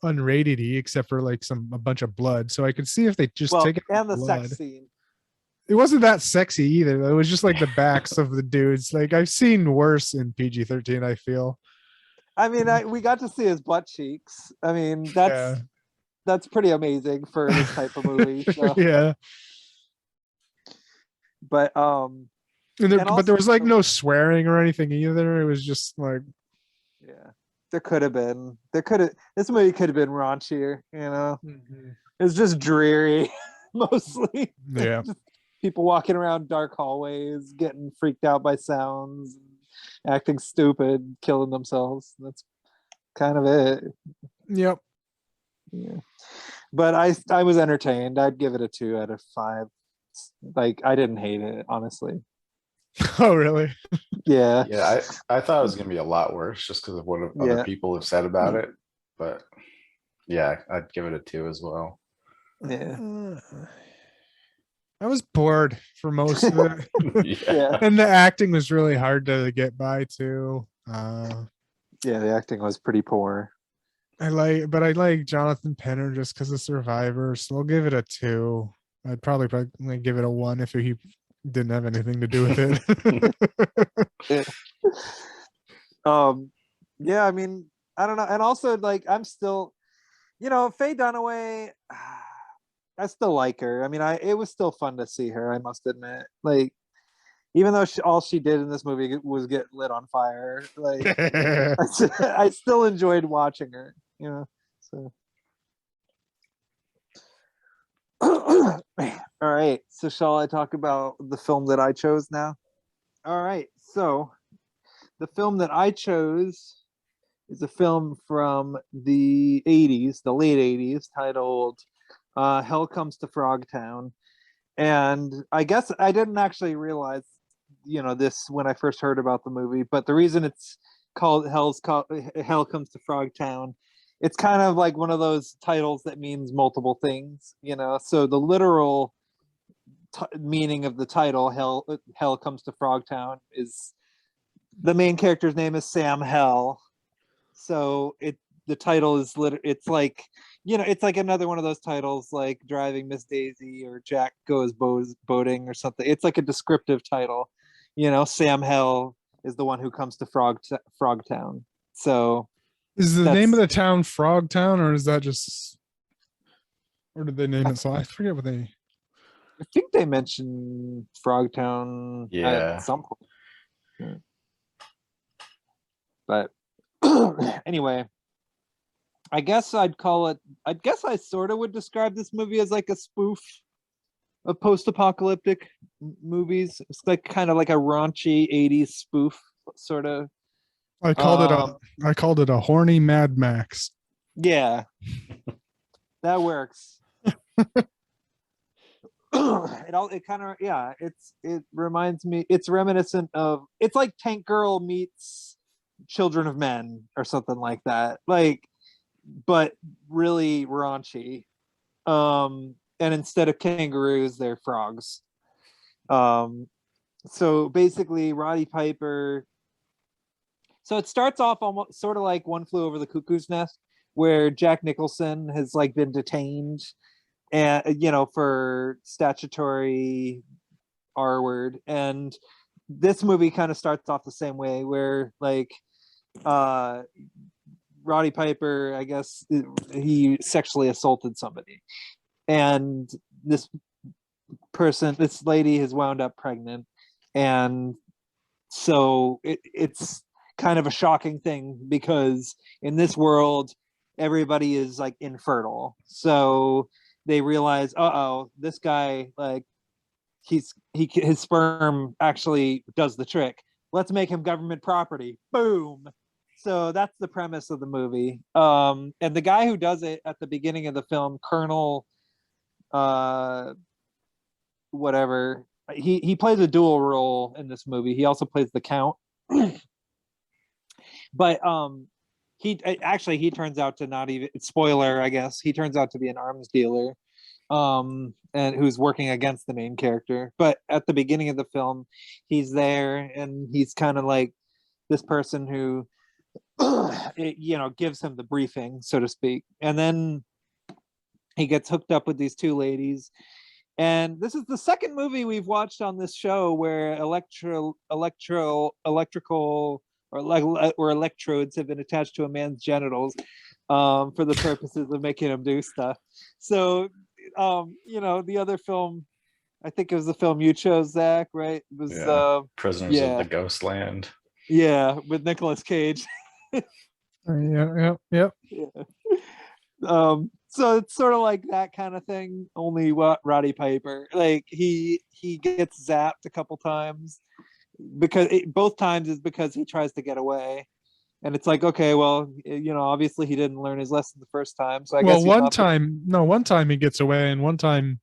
unrated-y except for like a bunch of blood. So I could see if they just take it and the blood. sex scene. It wasn't that sexy either. It was just like the backs of the dudes. Like I've seen worse in PG-13, I feel. I mean, we got to see his butt cheeks. I mean, that's pretty amazing for this type of movie. So. Yeah. But but there was like no swearing or anything either. It was just like, yeah, there could have been. This movie could have been raunchier. You know, It's just dreary mostly. Yeah. Just people walking around dark hallways, getting freaked out by sounds, acting stupid, killing themselves. That's kind of it. Yep. Yeah. But I was entertained. I'd give it a 2 out of 5. Like, I didn't hate it, honestly. Oh, really? Yeah. Yeah, I thought it was gonna be a lot worse just because of what other people have said about it. But yeah, I'd give it a 2 as well. Yeah. I was bored for most of it. Yeah. And the acting was really hard to get by too. Yeah, the acting was pretty poor. I like Jonathan Penner just because of Survivor, so I'll give it a 2. I'd probably give it a 1 if he didn't have anything to do with it. Yeah, I mean, I don't know. And also, like, I'm still, Faye Dunaway, I still like her. I mean, it was still fun to see her, I must admit. Like, even though all she did in this movie was get lit on fire, like, I still enjoyed watching her, so. All right, so shall I talk about the film that I chose now? All right, so the film that I chose is a film from the 80s, the late 80s, titled Hell Comes to Frogtown. And I guess I didn't actually realize, this when I first heard about the movie, but the reason it's called Hell Comes to Frogtown, it's kind of like one of those titles that means multiple things, so the literal meaning of the title, Hell Comes to Frogtown, is the main character's name is Sam Hell. So the title is it's like, it's like another one of those titles like Driving Miss Daisy or Jack Goes Boating or something. It's like a descriptive title. Sam Hell is the one who comes to Frogtown. So is the name of the town Frogtown, or is that just, or did they name it? So I forget what they. I think they mentioned Frogtown at some point. But anyway, I guess I sort of would describe this movie as like a spoof of post-apocalyptic movies. It's like kind of like a raunchy 80s spoof sort of. I called it a horny Mad Max. Yeah. That works. It kind of, it reminds me, it's reminiscent of, it's like Tank Girl meets Children of Men or something like that, like, but really raunchy. And instead of kangaroos, they're frogs. So basically Roddy Piper, so it starts off almost sort of like One Flew Over the Cuckoo's Nest, where Jack Nicholson has like been detained and for statutory R word, and this movie kind of starts off the same way, where like Roddy Piper, I guess he sexually assaulted somebody, and this this lady has wound up pregnant, and so it's kind of a shocking thing because in this world everybody is like infertile, so they realize, uh-oh, this guy, like, his sperm actually does the trick. Let's make him government property. Boom. So that's the premise of the movie. And the guy who does it at the beginning of the film, Colonel whatever, he plays a dual role in this movie. He also plays the Count. But he turns out to not even, spoiler, I guess, he turns out to be an arms dealer, and who's working against the main character. But at the beginning of the film, he's there, and he's kind of like this person who gives him the briefing, so to speak. And then he gets hooked up with these two ladies, and this is the second movie we've watched on this show where electrical or electrodes have been attached to a man's genitals, for the purposes of making him do stuff. So the other film, I think it was the film you chose, Zach, right? It was Prisoners of the Ghostland. Yeah, with Nicolas Cage. Yeah. So it's sort of like that kind of thing, only what Roddy Piper, like, he gets zapped a couple times, because both times is because he tries to get away, and it's like, okay, well, obviously he didn't learn his lesson the first time, so I guess one time he gets away, and one time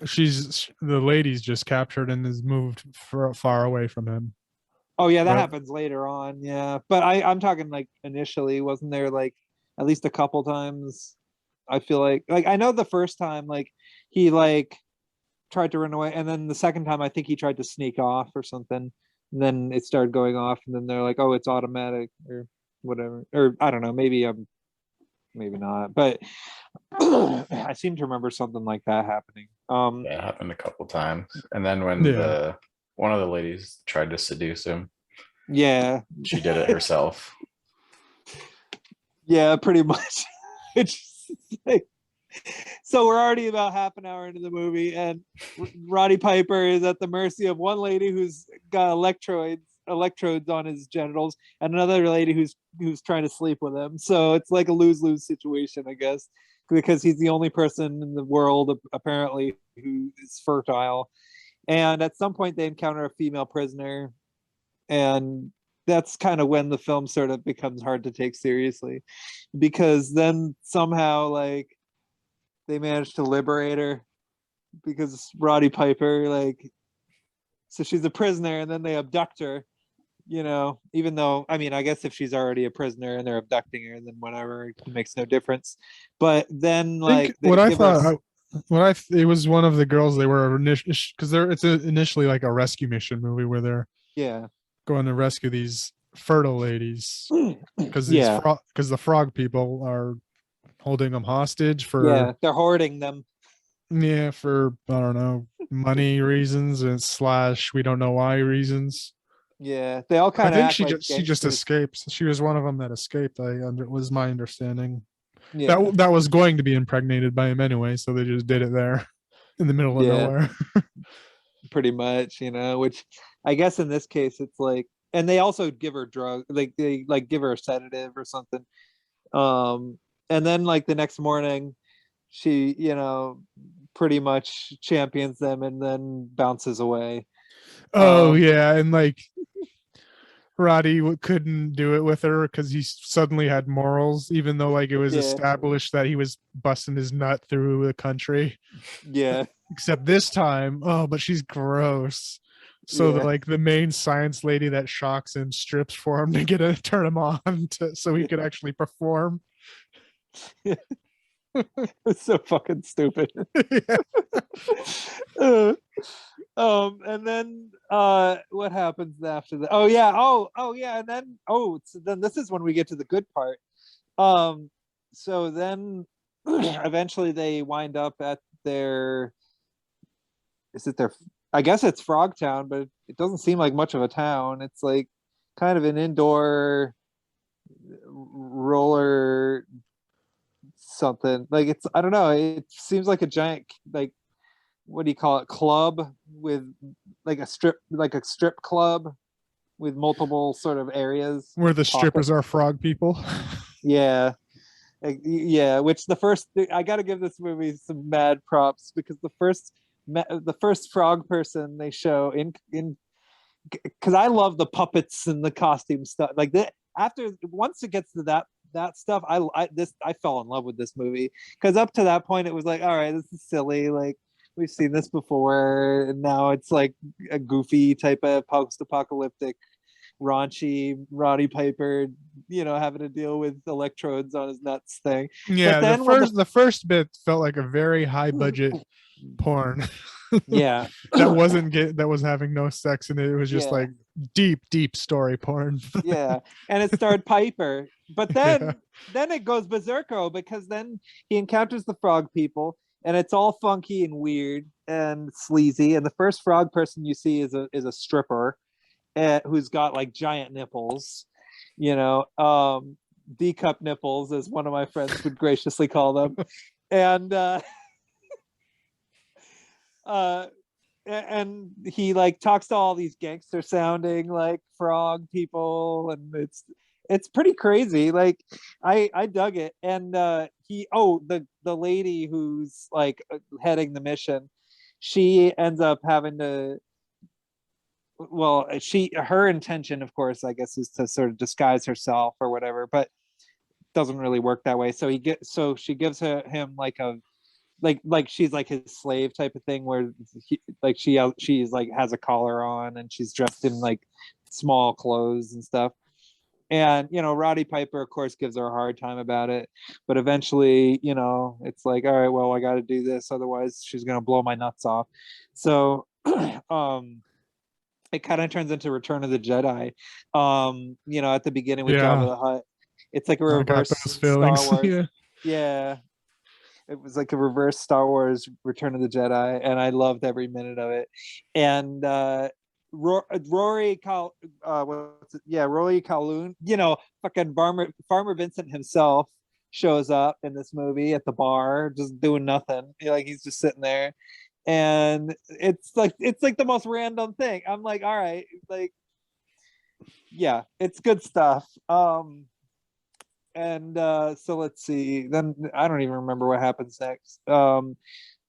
the lady's just captured and is moved far away from him. Oh yeah, that happens later on. Yeah, but I'm talking like initially, wasn't there like at least a couple times? I feel like I know the first time, like, he like tried to run away, and then the second time I think he tried to sneak off or something, and then it started going off, and then they're like, oh, it's automatic or whatever, or I don't know, maybe not, but I seem to remember something like that happening. Yeah, it happened a couple times, and then when one of the ladies tried to seduce him, she did it herself. Yeah, pretty much. It's like, so we're already about half an hour into the movie, and Roddy Piper is at the mercy of one lady who's got electrodes on his genitals, and another lady who's trying to sleep with him. So it's like a lose-lose situation, I guess, because he's the only person in the world apparently who is fertile. And at some point they encounter a female prisoner, and that's kind of when the film sort of becomes hard to take seriously, because then somehow, like, they manage to liberate her, because Roddy Piper, like, so she's a prisoner, and then they abduct her, even though, I mean, I guess if she's already a prisoner and they're abducting her, then whatever, it makes no difference. But then, like, it was one of the girls they were because it's initially like a rescue mission movie where they're going to rescue these fertile ladies, because the frog people are holding them hostage for they're hoarding them for I don't know, money reasons and / we don't know why reasons. They all kind of, I think she just escaped. She was one of them that escaped. Was my understanding. That was going to be impregnated by him anyway, so they just did it there in the middle of nowhere. Pretty much, which I guess in this case it's like, and they also give her drugs, like they like give her a sedative or something, and then like the next morning she pretty much champions them and then bounces away. And like Roddy couldn't do it with her because he suddenly had morals, even though like it was established that he was busting his nut through the country. Except this time, but she's gross. So the main science lady that shocks him strips for him to turn him on so he could actually perform. It's so fucking stupid. And then what happens after that? And then so then this is when we get to the good part. So then eventually they wind up at I guess it's Frogtown, but it doesn't seem like much of a town. It's like kind of an indoor roller something, like, it's, I don't know, it seems like a giant, like, what do you call it, club with like a strip club with multiple sort of areas Where the pockets. strippers are frog people. Yeah. Yeah, which I got to give this movie some mad props, because the first frog person they show in because I love the puppets and the costume stuff like that. After once it gets to that stuff, I fell in love with this movie, because up to that point it was like, all right, this is silly, like we've seen this before, and now it's like a goofy type of post-apocalyptic raunchy Roddy Piper, having to deal with electrodes on his nuts thing. Yeah, But then the first bit felt like a very high budget porn. Yeah. that was having no sex in it. It was just like deep story porn. Yeah, and it starred Piper, but then it goes berserko, because then he encounters the frog people, and it's all funky and weird and sleazy. And the first frog person you see is a stripper, who's got like giant nipples, D-cup nipples, as one of my friends would graciously call them. And and he like talks to all these gangster sounding like frog people, and it's pretty crazy. Like I dug it. And the lady who's like heading the mission, she ends up having to, well, her intention, of course, I guess, is to sort of disguise herself or whatever, but doesn't really work that way. So she gives him like a like she's like his slave type of thing, where she's like has a collar on, and she's dressed in like small clothes and stuff. And Roddy Piper, of course, gives her a hard time about it, but eventually, it's like, all right, well, I got to do this, otherwise she's gonna blow my nuts off. So it kind of turns into Return of the Jedi. At the beginning with Jabba the Hutt, it's like a reverse Star Wars. Yeah, it was like a reverse Star Wars Return of the Jedi, and I loved every minute of it. And Rory Calhoun, fucking Farmer Vincent himself shows up in this movie at the bar, just doing nothing. Like he's just sitting there, and it's like the most random thing. I'm like, all right, like, yeah, it's good stuff. And so let's see. Then I don't even remember what happens next.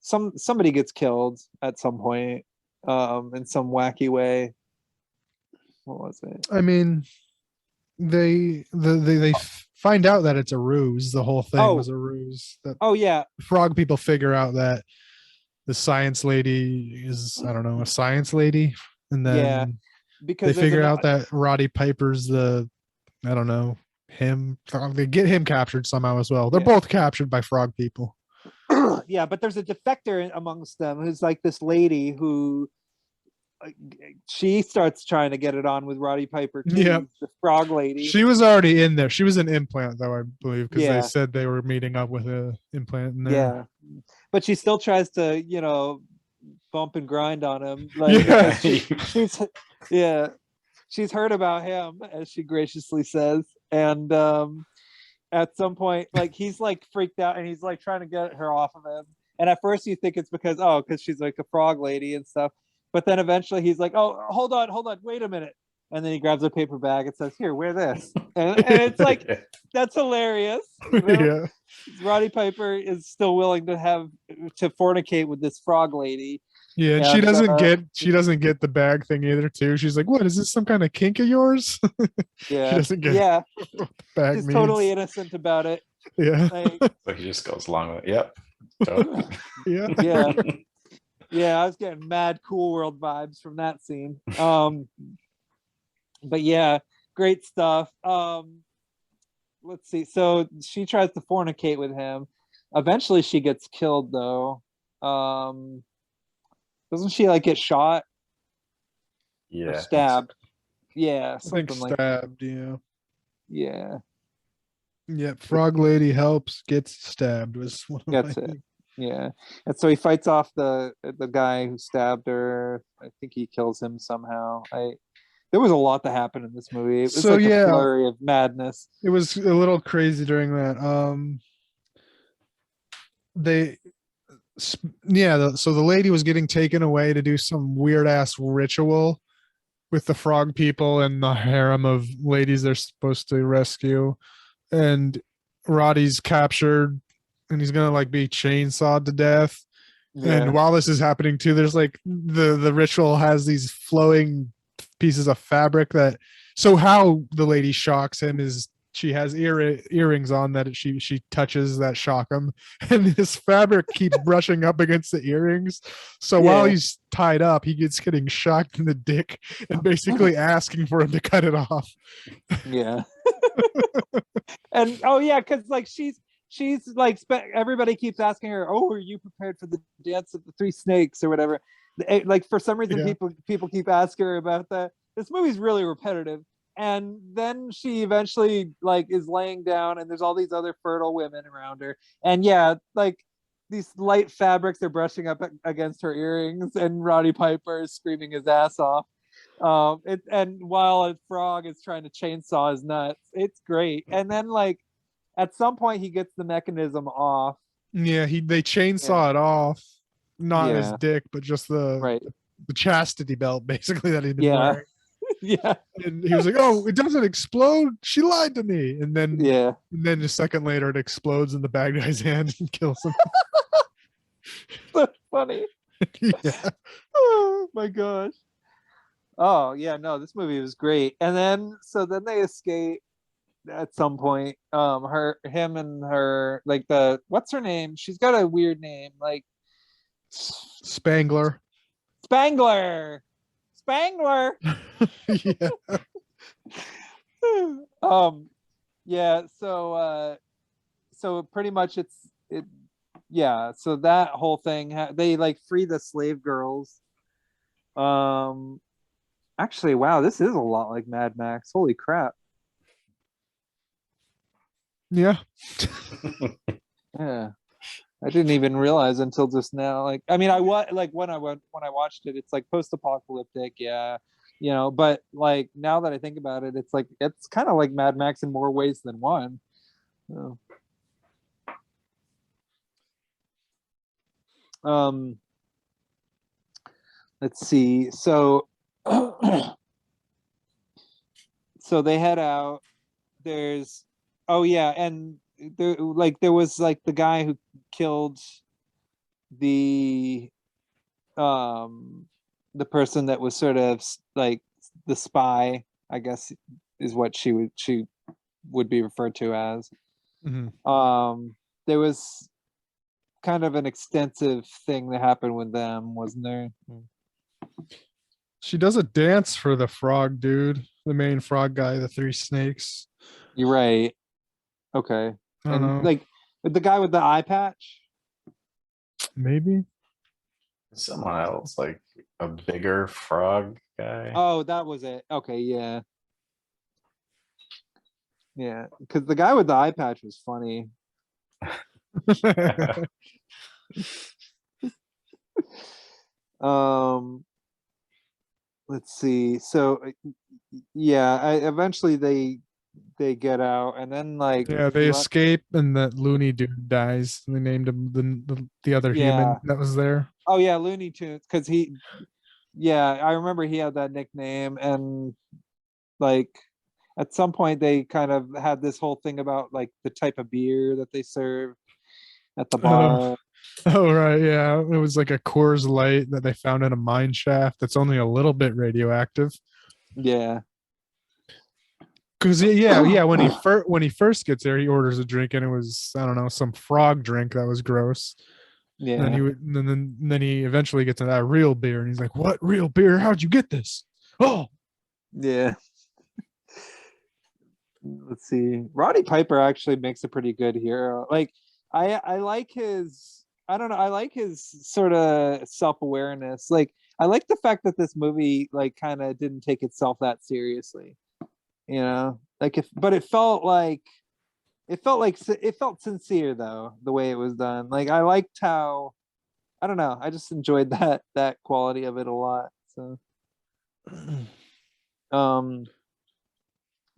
Somebody gets killed at some point, in some wacky way. What was it? I mean, they find out that it's a ruse. The whole thing was a ruse. Yeah. Frog people figure out that the science lady is, I don't know, a science lady, and then because they figure out that Roddy Piper's I don't know, him. They get him captured somehow as well. They're both captured by frog people. Yeah, but there's a defector amongst them who's like this lady who she starts trying to get it on with Roddy Piper too, the frog lady. She was already in there. She was an implant, though, I believe, because they said they were meeting up with an implant in there. Yeah, but she still tries to, bump and grind on him. Like, she's heard about him, as she graciously says. And at some point, like, he's like freaked out, and he's like trying to get her off of him. And at first you think it's because she's like a frog lady and stuff. But then eventually he's like, oh, hold on, wait a minute. And then he grabs a paper bag and says, here, wear this. And it's like, that's hilarious. Yeah. Roddy Piper is still willing to fornicate with this frog lady. Yeah, and she doesn't get the bag thing either, too. She's like, what, is this some kind of kink of yours? Yeah. She doesn't get what the bag She's means. Totally innocent about it. Yeah. So he just goes along with it. Yep. Totally. Yeah. Yeah. Yeah, I was getting mad Cool World vibes from that scene. But yeah, great stuff. Let's see. So she tries to fornicate with him. Eventually she gets killed though. Doesn't she like get shot? Yeah. Or stabbed? Yeah, I think something like stabbed, yeah. Yeah. Yep, frog lady helps, gets stabbed was one of Gets it. Yeah. And so he fights off the guy who stabbed her. I think he kills him somehow. There was a lot that happened in this movie. It was a flurry of madness. It was a little crazy during that. So the lady was getting taken away to do some weird ass ritual with the frog people and the harem of ladies they're supposed to rescue. And Roddy's captured and he's gonna like be chainsawed to death. And Yeah. while this is happening too, there's like the ritual has these flowing pieces of fabric that so how the lady shocks him is she has earrings on that she touches that shock him, and this fabric keeps brushing up against the earrings. So while Yeah. he's tied up, he gets getting shocked in the dick and basically asking for him to cut it off. Yeah. And oh yeah, because like she's like everybody keeps asking her, oh, are you prepared for the dance of the three snakes or whatever? Like for some reason Yeah. people keep asking her about that. This movie's really repetitive. And then she eventually like is laying down and there's all these other fertile women around her. And yeah, like these light fabrics are brushing up against her earrings and Roddy Piper is screaming his ass off. And while a frog is trying to chainsaw his nuts, it's great. And then like at some point he gets the mechanism off. Yeah, they chainsaw it off, not his Yeah. dick, but just Right. the chastity belt basically that he'd been Yeah. wearing. Yeah. And he was like, "Oh, it doesn't explode. She lied to me." And Yeah. then a second later, it explodes in the bad guy's hand and kills him. So funny. Yeah. Oh my gosh. Oh yeah, no, this movie was great. And then then they escape at some point. Him and her, like what's her name? She's got a weird name, like Spangler. Spangler. Spangler. Yeah. Yeah, so pretty much yeah, so that whole thing they like free the slave girls. Actually, wow, this is a lot like Mad Max. Holy crap. Yeah. Yeah. I didn't even realize until just now. Like, I mean, when I watched it, it's like post-apocalyptic, yeah, But like now that I think about it, it's like it's kind of like Mad Max in more ways than one. So, let's see. So, so they head out. There's, oh yeah, and there was like the guy who killed the the person that was sort of like the spy, I guess is what she would be referred to as. Mhm. There was kind of an extensive thing that happened with them, wasn't there? She does a dance for the frog dude, the main frog guy, the three snakes. You're right. Okay. I don't know. Like with the guy with the eye patch? Maybe. Someone else, like a bigger frog guy. Oh, that was it. Okay, yeah. Yeah, because the guy with the eye patch was funny. Let's see. So yeah, eventually they get out and then like Yeah, they escape and that loony dude dies. They named him the other human that was there. Oh yeah, Looney Tunes, because I remember he had that nickname. And like at some point they kind of had this whole thing about like the type of beer that they serve at the bar. Oh right, yeah. It was like a Coors Light that they found in a mine shaft that's only a little bit radioactive. Yeah. Because yeah, when he first gets there, he orders a drink and it was, I don't know, some frog drink that was gross. Yeah. And then he eventually gets to that real beer and he's like, "What real beer? How'd you get this?" Oh, yeah. Let's see. Roddy Piper actually makes a pretty good hero. Like I like his, I don't know, I like his sort of self-awareness. Like I like the fact that this movie like kind of didn't take itself that seriously. Like but it felt sincere though, the way it was done. Like I liked how, I don't know, I just enjoyed that quality of it a lot. So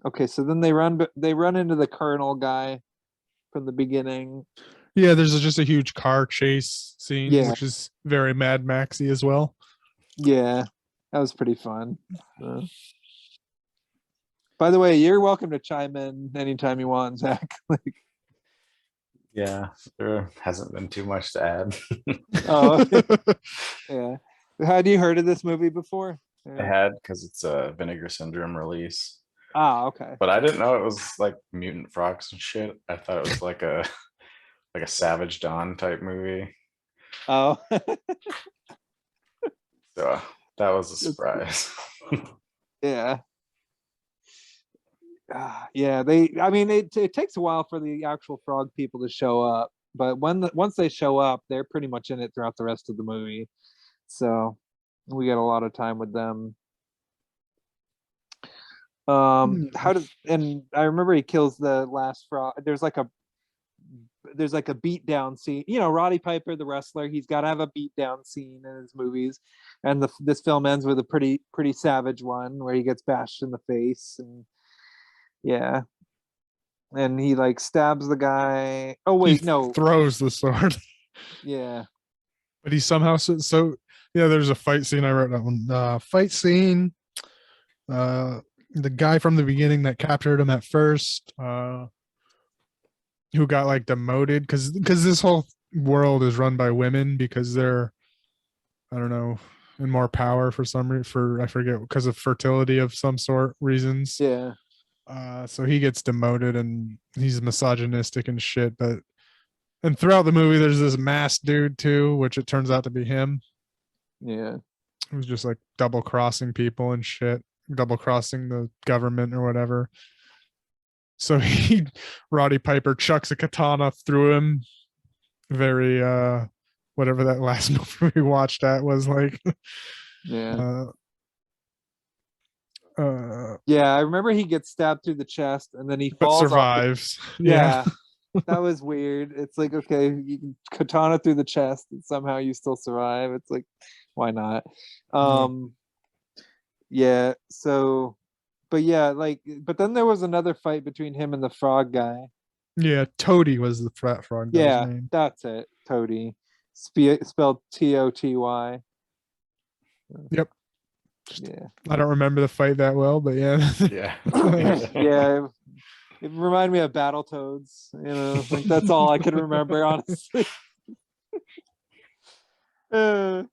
okay, so then they run into the Colonel guy from the beginning. Yeah, there's just a huge car chase scene, Yeah. which is very Mad Maxy as well. Yeah, that was pretty fun. By the way, you're welcome to chime in anytime you want, Zach. Like, Yeah, there hasn't been too much to add. oh, yeah. Had you heard of this movie before? I had, because it's a Vinegar Syndrome release, Ah, okay. but I didn't know it was like mutant frogs and shit. I thought it was like a Savage Dawn type movie. Oh, So that was a surprise. yeah. Yeah, I mean, it takes a while for the actual frog people to show up, but once they show up, they're pretty much in it throughout the rest of the movie. So we get a lot of time with them. And I remember he kills the last frog. There's like a beat down scene. You know, Roddy Piper, the wrestler, he's got to have a beat down scene in his movies, and this film ends with a pretty savage one where he gets bashed in the face, and yeah, and he like stabs the guy. Oh wait, no, throws the sword. yeah, But he somehow so yeah. There's a fight scene. I wrote that one. Fight scene. The guy from the beginning that captured him at first. Who got like demoted because this whole world is run by women because they're, I don't know, in more power for some reason, I forget, because of fertility of some sort reasons. yeah, So he gets demoted and he's misogynistic and shit. And throughout the movie, there's this masked dude too, which it turns out to be him. yeah, Who's just like double crossing people and shit, double crossing the government or whatever. So Roddy Piper chucks a katana through him. Very whatever that last movie we watched at was like. yeah. Yeah, I remember he gets stabbed through the chest and then he But falls survives. off. Yeah. That was weird. It's like, okay, you can katana through the chest and somehow you still survive. It's like, why not? Yeah, so but yeah, like, but then there was another fight between him and the frog guy. Yeah, Toady was the frat frog guy's Yeah, name. that's it. Toady. Spelled Toty. Yep. Yeah. I don't remember the fight that well, but yeah. Yeah. Yeah. It reminded me of Battletoads, you know. Like that's all I can remember, honestly. I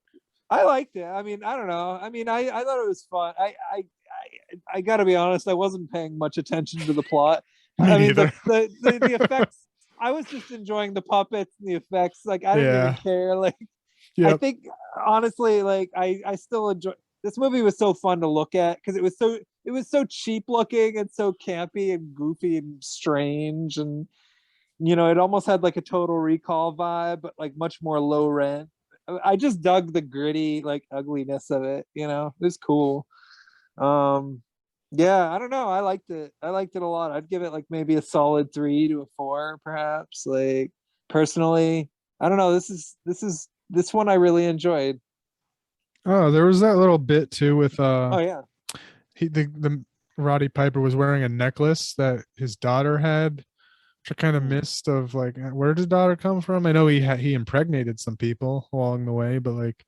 liked it. I mean, I don't know. I mean, I thought it was fun. I gotta be honest, I wasn't paying much attention to the plot. Me I mean, neither. the effects, I was just enjoying the puppets and the effects. Like I didn't even care. Like I Yep. think honestly, like I still enjoy this movie. Was so fun to look at because it was so cheap looking and so campy and goofy and strange, and you know, it almost had like a Total Recall vibe, but like much more low rent. I just dug the gritty like ugliness of it, you know. It was cool. Yeah, I don't know, I liked it a lot. I'd give it like maybe a solid 3 to a 4 perhaps. Like personally, I don't know, this one I really enjoyed. Oh, there was that little bit too with Oh yeah, the Roddy Piper was wearing a necklace that his daughter had, which I kind of missed. Of like, where did his daughter come from? I know he impregnated some people along the way, but like,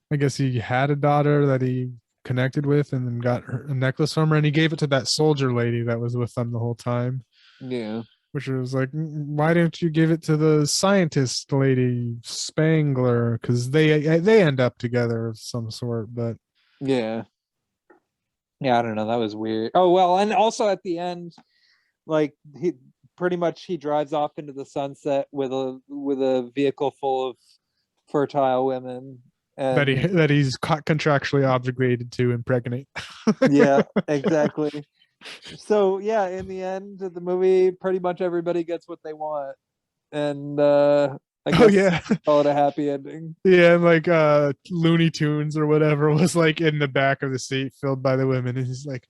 I guess he had a daughter that he connected with and then got a necklace from her, and he gave it to that soldier lady that was with them the whole time. yeah, Which was like, why didn't you give it to the scientist lady Spangler? Because they end up together of some sort. But yeah. I don't know, that was weird. Oh well, and also at the end, like he pretty much he drives off into the sunset with a vehicle full of fertile women, and that he's contractually obligated to impregnate. yeah, exactly. So yeah, in the end of the movie, pretty much everybody gets what they want, and I guess yeah, call it a happy ending. yeah, and like Looney Tunes or whatever was like in the back of the seat filled by the women, and he's like,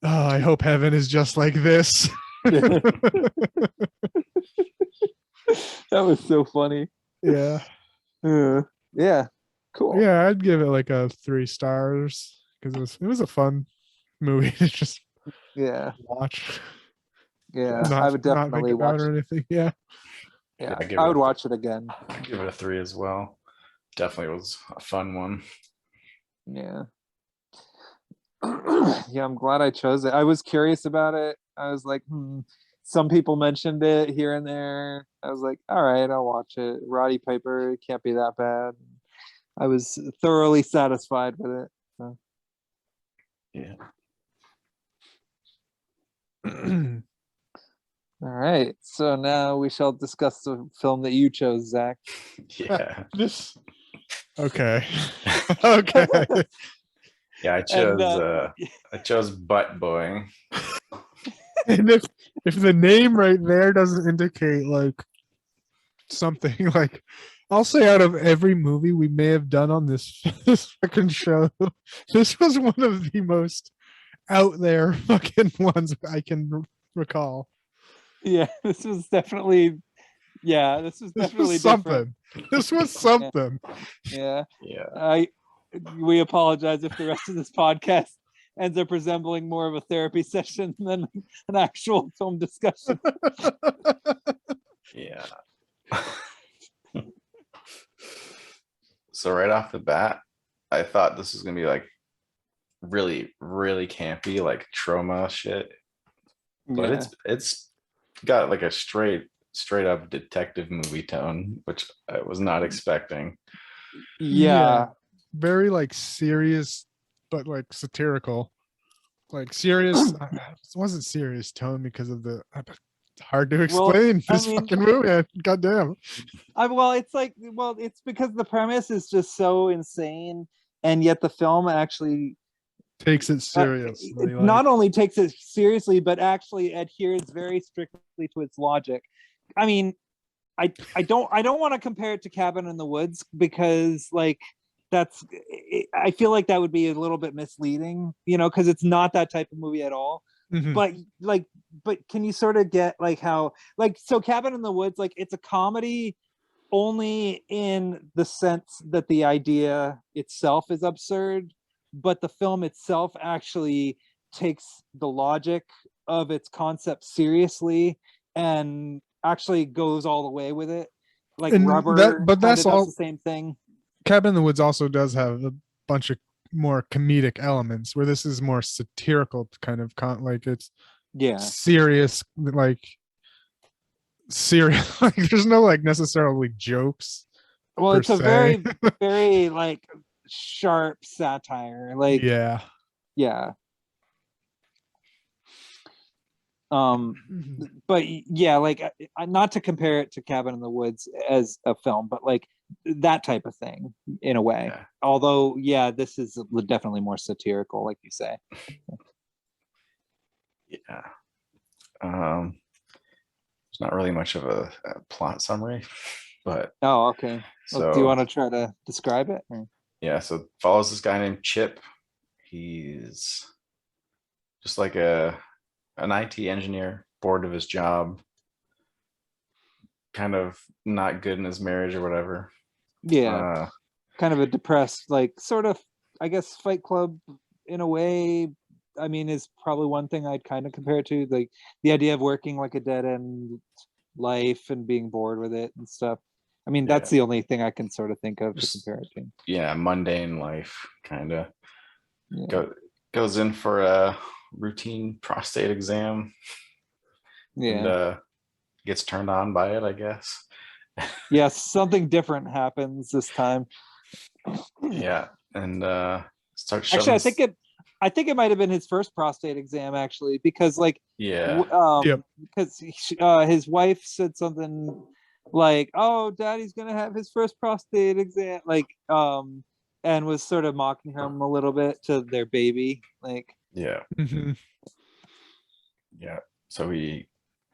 oh, I hope heaven is just like this. That was so funny. Yeah. Yeah, cool. Yeah, I'd give it like a 3 stars because it was a fun movie to just Yeah, watch. I would definitely not think about watch. or anything. Yeah. Yeah, give I it would a- watch it again. Give it a 3 as well. Definitely was a fun one. Yeah. Yeah, I'm glad I chose it. I was curious about it. I was like, some people mentioned it here and there. I was like, all right, I'll watch it. Roddy Piper, it can't be that bad. I was thoroughly satisfied with it. So. Yeah. All right. So now we shall discuss the film that you chose, Zach. Yeah. This. Okay. Okay. Yeah, And, I chose Butt Boy. And if the name right there doesn't indicate like something, like I'll say out of every movie we may have done on this fucking show, this was one of the most out there fucking ones I can recall. Yeah, this was definitely. Yeah, this was This definitely was different. something. This was something. Yeah. Yeah. We apologize if the rest of this podcast ends up resembling more of a therapy session than an actual film discussion. Yeah. So right off the bat, I thought this was gonna be like really, really campy, like trauma shit. But Yeah. it's got like a straight up detective movie tone, which I was not expecting. Yeah. Very like serious, but like satirical. Like serious. It wasn't serious tone because of the. It's hard to explain this fucking movie. Goddamn. It's because the premise is just so insane, and yet the film actually Takes it seriously. not only takes it seriously, but actually adheres very strictly to its logic. I mean, I don't want to compare it to Cabin in the Woods because like I feel like that would be a little bit misleading, because it's not that type of movie at all. Mhm. But can you sort of get like how so Cabin in the Woods, like it's a comedy only in the sense that the idea itself is absurd, but the film itself actually takes the logic of its concept seriously and actually goes all the way with it. Like And Rubber but that's does all. the same thing. Cabin in the Woods also does have a bunch of more comedic elements, where this is more satirical kind of like it's serious, like serious. Like there's no like necessarily jokes. Well, it's a se. very like sharp satire. Like Yeah. But yeah, like not to compare it to Cabin in the Woods as a film, but like that type of thing in a way. Yeah. Although, this is definitely more satirical, like you say. Yeah. There's not really much of a plot summary, but Oh, okay. so Do you want to try to describe it? yeah, so it follows this guy named Chip. He's just like an IT engineer, bored of his job, kind of not good in his marriage or whatever. Yeah. Kind of a depressed, like sort of, I guess, Fight Club in a way. I mean, is probably one thing I'd kind of compare it to, like the idea of working like a dead end life and being bored with it and stuff. I mean, that's the only thing I can sort of think of to compare it to. Yeah, mundane life, kind of. Yeah. Goes in for a routine prostate exam. Yeah. And gets turned on by it, I guess. Yes, something different happens this time. Yeah, and starts actually, shoving. I think it might have been his first prostate exam, actually, because like Yep. because his wife said something like, "Oh, Daddy's gonna have his first prostate exam," like and was sort of mocking him a little bit to their baby, like. Yeah. Mhm. Yeah. So he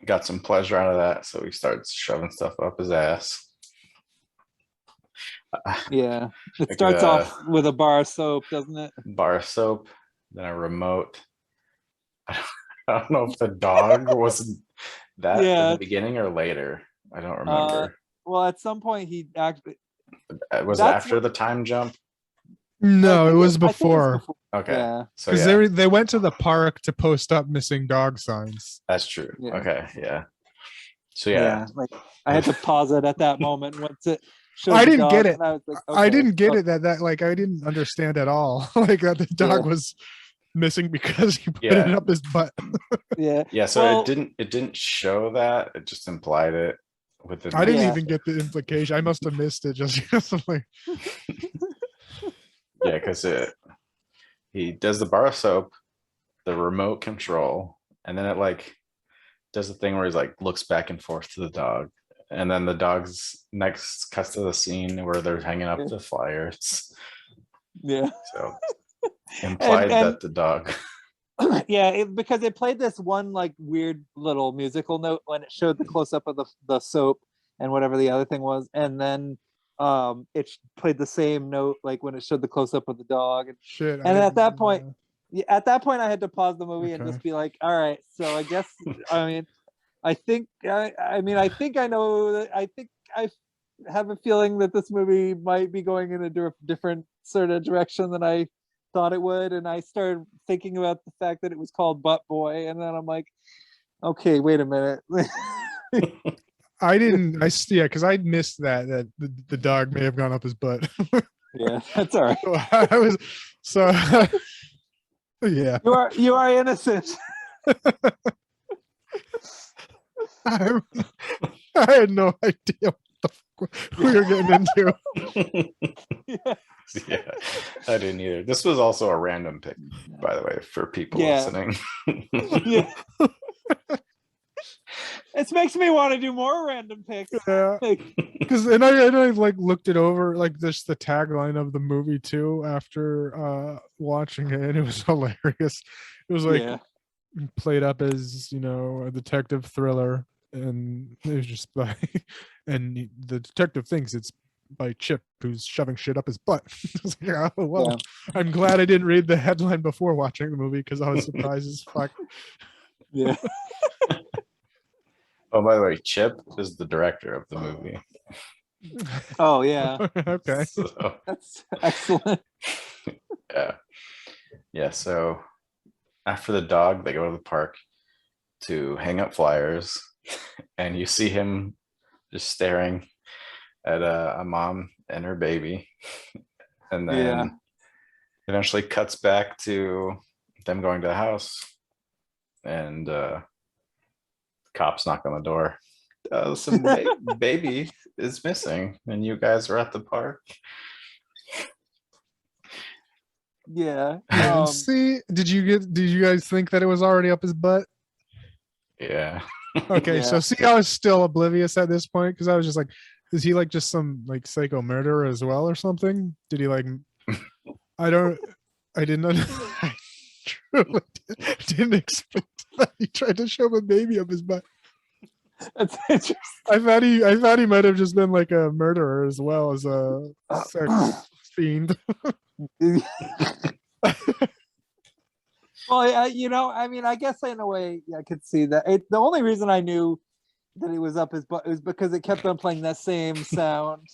got some pleasure out of that, so he starts shoving stuff up his ass. Yeah, it starts off with a bar of soap, doesn't it? Bar of soap, then a remote. I don't know if the dog was that in the beginning or later. I don't remember. Well, at some point he actually was it after the time jump? No, it was before. Okay. Yeah. So because they went to the park to post up missing dog signs. That's true. Yeah. Okay. Yeah. So yeah, like I had to pause it at that moment once it showed I the didn't get dog, it. and I was like, I okay. didn't get it that like I didn't understand at all. Like that the dog was missing because he put it up his butt. Yeah. yeah. So Well, it didn't show that. It just implied it with the. I didn't Yeah. even get the implication. I must have missed it just like Yeah, because he does the bar of soap, the remote control, and then it like does the thing where he's like looks back and forth to the dog, and then the dog's next cuts to the scene where they're hanging up the flyers. yeah. So implied And- that the dog. Yeah, because it played this one like weird little musical note when it showed the close up of the soap and whatever the other thing was, and then it played the same note like when it showed the close up of the dog, shit. and at that point, I had to pause the movie and Okay. just be like, all right, so I guess I mean I think I think I know that I think I have a feeling that this movie might be going in a different sort of direction than I thought it would, and I started thinking about the fact that it was called Butt Boy, and then I'm like, okay, wait a minute. I didn't. Because I missed that the dog may have gone up his butt. Yeah, that's all right. I was so yeah. You are innocent. I had no idea what the fuck we were getting into. Yeah. Yeah, I didn't either. This was also a random pick, by the way, for people listening. Yeah. It makes me want to do more random picks. Yeah, because and I like looked it over, like this the tagline of the movie too after watching it, and it was hilarious. It was like played up as a detective thriller, and it was just like, and the detective thinks it's by Chip, who's shoving shit up his butt. Like, oh, well, I'm glad I didn't read the headline before watching the movie because I was surprised as fuck. Yeah. Oh, by the way, Chip is the director of the movie. Oh yeah. Okay. So, that's excellent. Yeah. So after the dog, they go to the park to hang up flyers, and you see him just staring at a mom and her baby, and then eventually cuts back to them going to the house, and cops knock on the door. Some baby is missing, and you guys are at the park. Yeah. See, did you guys think that it was already up his butt? Yeah. Okay, so see, I was still oblivious at this point because I was just like, is he like just some like psycho murderer as well or something? Did he like? I didn't. I truly didn't expect that he tried to shove a baby up his butt. That's interesting. I thought he might have just been like a murderer as well as a sex fiend. Well, I mean, I guess in a way I could see that. The only reason I knew that it was up his butt was because it kept on playing that same sound,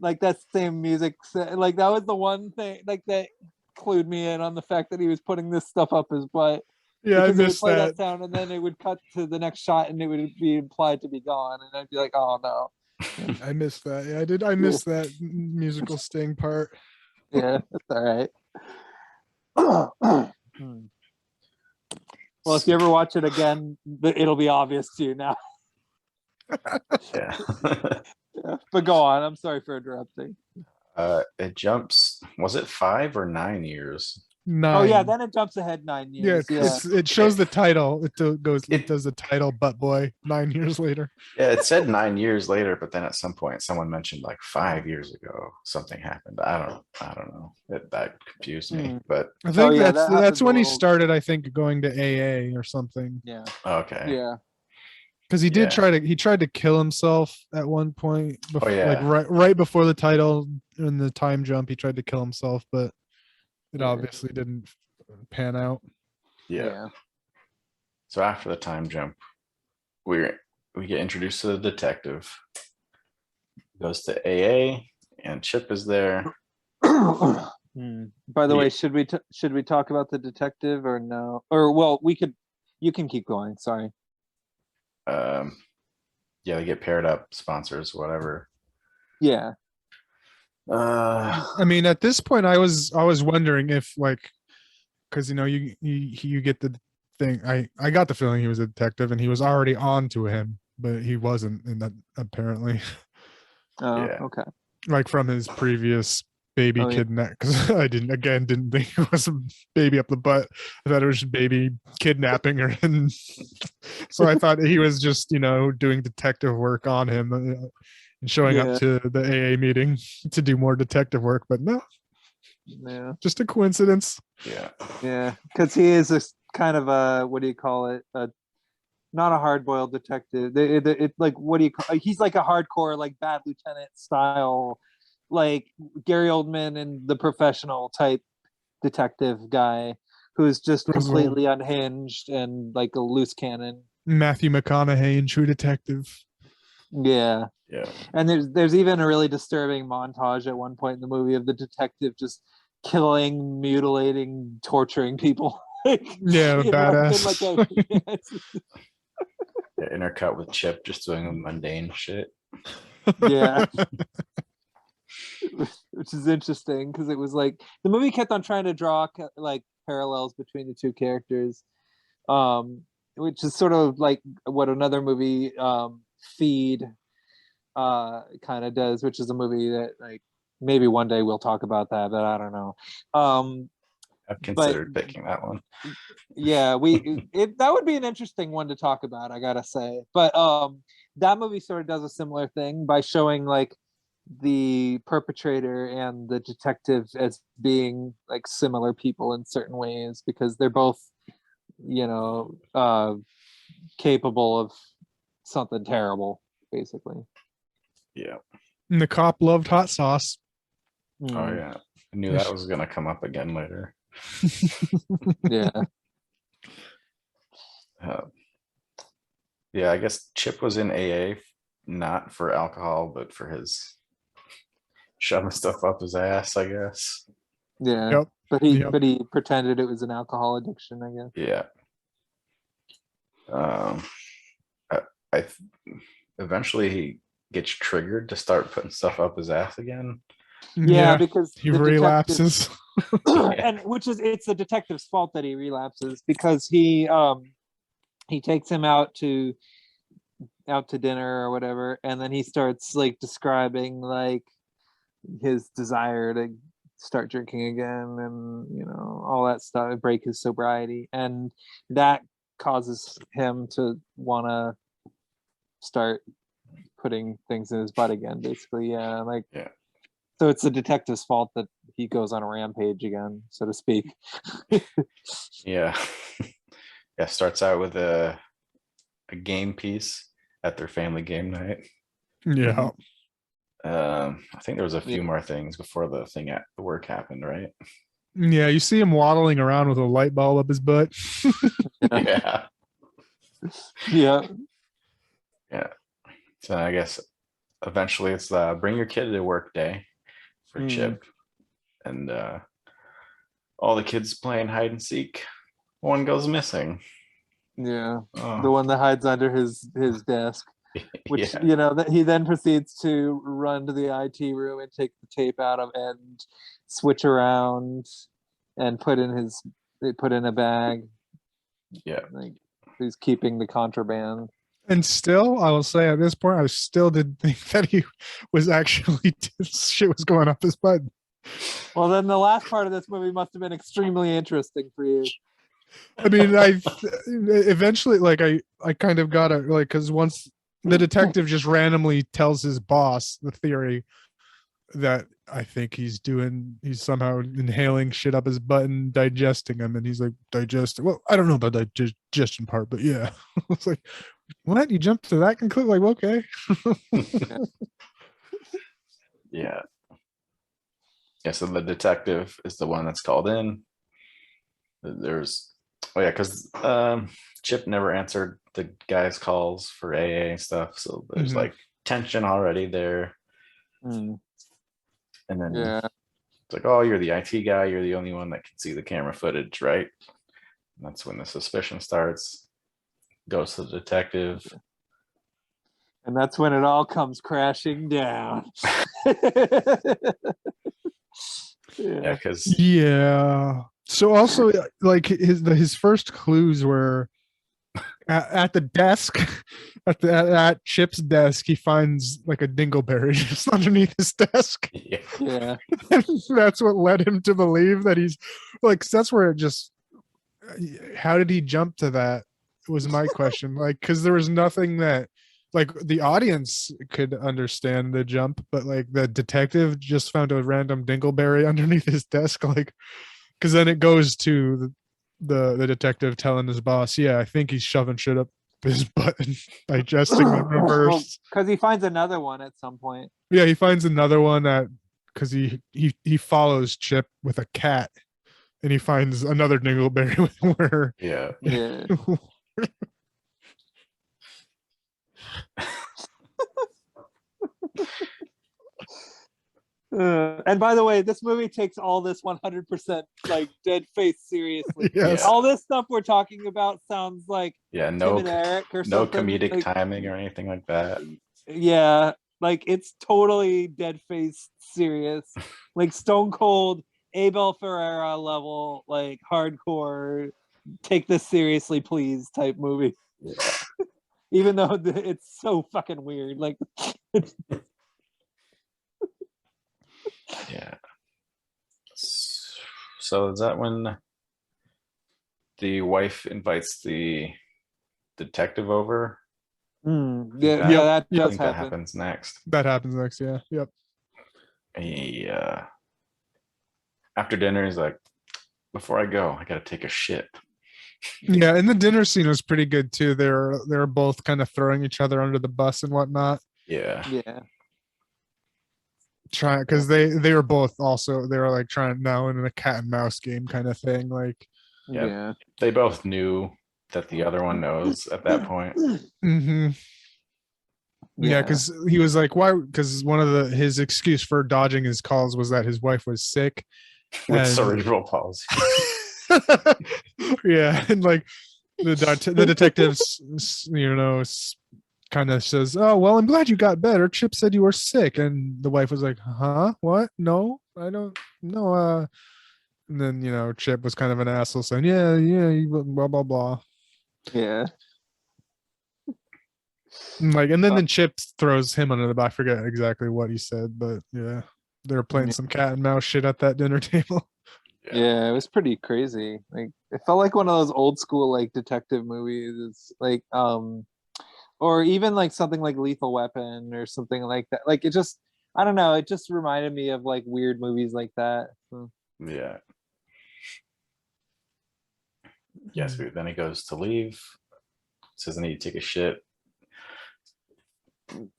like that same music. Like that was the one thing, like that clued me in on the fact that he was putting this stuff up his butt. Yeah, because I it would missed play that. sound, and then it would cut to the next shot, and it would be implied to be gone, and I'd be like, "Oh no!" I missed that. Yeah, I did. I missed that musical sting part. Yeah, that's all right. Well, if you ever watch it again, it'll be obvious to you now. Yeah. Yeah. But go on. I'm sorry for interrupting. It jumps. Was it 5 or 9 years? 9. Oh yeah, then it jumps ahead 9 years. Yeah, it shows the title. It does the title, Butt Boy, 9 years later. Yeah, it said 9 years later, but then at some point someone mentioned like 5 years ago something happened. I don't know. That confused me. But I think that that's when he little... started. I think going to AA or something. Yeah. Okay. Yeah. Because he did tried to kill himself at one point. Oh yeah. Like right before the title in the time jump, he tried to kill himself, but it obviously didn't pan out. Yeah. So after the time jump, we get introduced to the detective. Goes to AA, and Chip is there. By the way, should we talk about the detective or no? Or well, you can keep going. Sorry. yeah, they get paired up, sponsors, whatever. Yeah. I mean, at this point, I was wondering if like, because you get the thing. I got the feeling he was a detective and he was already on to him, but he wasn't in that apparently. Oh, Yeah. okay. Like from his previous baby Oh, yeah. kidnap, because I didn't think it was a baby up the butt. I thought it was just baby kidnapping her, and so I thought he was just doing detective work on him and showing up Yeah. to the AA meeting to do more detective work. But no, Yeah. just a coincidence. Yeah. Yeah. Because he is a kind of a, what do you call it? Not a hard-boiled detective. It like, what do you call? He's like a hardcore, like bad lieutenant style, like Gary Oldman and The Professional type detective guy who's just Grizzled. completely unhinged and like a loose cannon. Matthew McConaughey in True Detective. Yeah. Yeah. And there's even a really disturbing montage at one point in the movie of the detective just killing, mutilating, torturing people. Yeah, the badass. Yeah, intercut with Chip just doing mundane shit. Yeah. Which is interesting because it was like the movie kept on trying to draw like parallels between the two characters, which is sort of like what another movie, Feed, kind of does, which is a movie that like maybe one day we'll talk about that, but I don't know. I've But considered picking that one. yeah, that would be an interesting one to talk about, I gotta say. But that movie sort of does a similar thing by showing like the perpetrator and the detective as being like similar people in certain ways because they're both capable of something terrible, basically. Yeah. And the cop loved hot sauce. Oh yeah. I knew that was gonna come up again later. Yeah. Yeah, I guess Chip was in AA not for alcohol, but for his shoving stuff up his ass, I guess. Yeah. Yep. But he pretended it was an alcohol addiction, I guess. Yeah. I, I eventually he gets triggered to start putting stuff up his ass again. Yeah, because he the relapses. and it's the detective's fault that he relapses because he takes him out to dinner or whatever, and then he starts like describing like his desire to start drinking again and all that stuff, break his sobriety, and that causes him to want to start putting things in his butt again, basically. Yeah. So it's the detective's fault that he goes on a rampage again, so to speak. Yeah. Yeah, starts out with a game piece at their family game night. Yeah. I think there was a few more things before the thing at the work happened, right? Yeah, you see him waddling around with a light bulb up his butt. Yeah. Yeah. Yeah. So I guess eventually it's bring your kid to work day for Chip. And all the kids playing hide and seek. One goes missing. Yeah. Oh. The one that hides under his desk. Which that he then proceeds to run to the IT room and take the tape out of and switch around and put in a bag. Yeah, like he's keeping the contraband. And still, I will say at this point, I still didn't think that he was actually shit was going up his butt. Well, then the last part of this movie must have been extremely interesting for you. I mean, I eventually I kind of got it because once the detective just randomly tells his boss the theory that I think he's somehow inhaling shit up his butt and digesting them, and he's like, well, I don't know about the digestion part, but yeah. It's like, what? You jumped to that conclusion? Like, okay. Yeah. So the detective is the one that's called in. Because Chip never answered the guy's calls for AA and stuff, so there's like tension already there. And then it's like, oh, you're the IT guy, you're the only one that can see the camera footage, right? And that's when the suspicion starts. Goes to the detective. And that's when it all comes crashing down. Yeah, because Yeah. So also like his first clues were at the desk, at Chip's desk, he finds like a dingleberry just underneath his desk. yeah, Yeah. That's what led him to believe that he's like. That's where it just. How did he jump to that? Was my question. Like, because there was nothing that, like, the audience could understand the jump, but like the detective just found a random dingleberry underneath his desk. Like, because then it goes to the detective telling his boss, "Yeah, I think he's shoving shit up his butt and digesting the reverse." Because he finds another one at some point. Yeah, he finds another one that because he follows Chip with a cat, and he finds another dingleberry where yeah. Yeah. And by the way, this movie takes all this 100% like dead face seriously. yes, Yeah. All this stuff we're talking about sounds like Yeah, Tim no, and Eric or no something. comedic like, timing or anything like that. Yeah, like it's totally dead face serious, like Stone Cold Abel Ferreira level, like hardcore. Take this seriously, please, type movie. Yeah. Even though it's so fucking weird, like. Yeah. So is that when the wife invites the detective over? Yeah, That- yeah, that I does think that happen. happens next. that happens next. Yeah, yep. He after dinner, he's like, "Before I go, I gotta take a shit." Yeah, and the dinner scene was pretty good too. They're both kind of throwing each other under the bus and whatnot. Yeah, Yeah, Trying because they were both also they were like trying now in a cat and mouse game kind of thing. Like, Yeah. yeah. they both knew that the other one knows at that point. mm-hmm. Yeah, because he was like, why? Because one of his excuse for dodging his calls was that his wife was sick With and cerebral palsy. yeah, and like the detectives, kind of says, "Oh well, I'm glad you got better. Chip said you were sick," and the wife was like, "Huh? What? No, I don't know." And then Chip was kind of an asshole, saying, "Yeah, blah blah blah." Yeah. And then Chip throws him under the bus. I forget exactly what he said, but yeah, they were playing some cat and mouse shit at that dinner table. Yeah, it was pretty crazy. Like it felt like one of those old school like detective movies. It's like or even like something like Lethal Weapon or something like that. Like it just I don't know, it just reminded me of like weird movies like that. So, Yeah. Yes, then he goes to leave. Says I need to take a shit.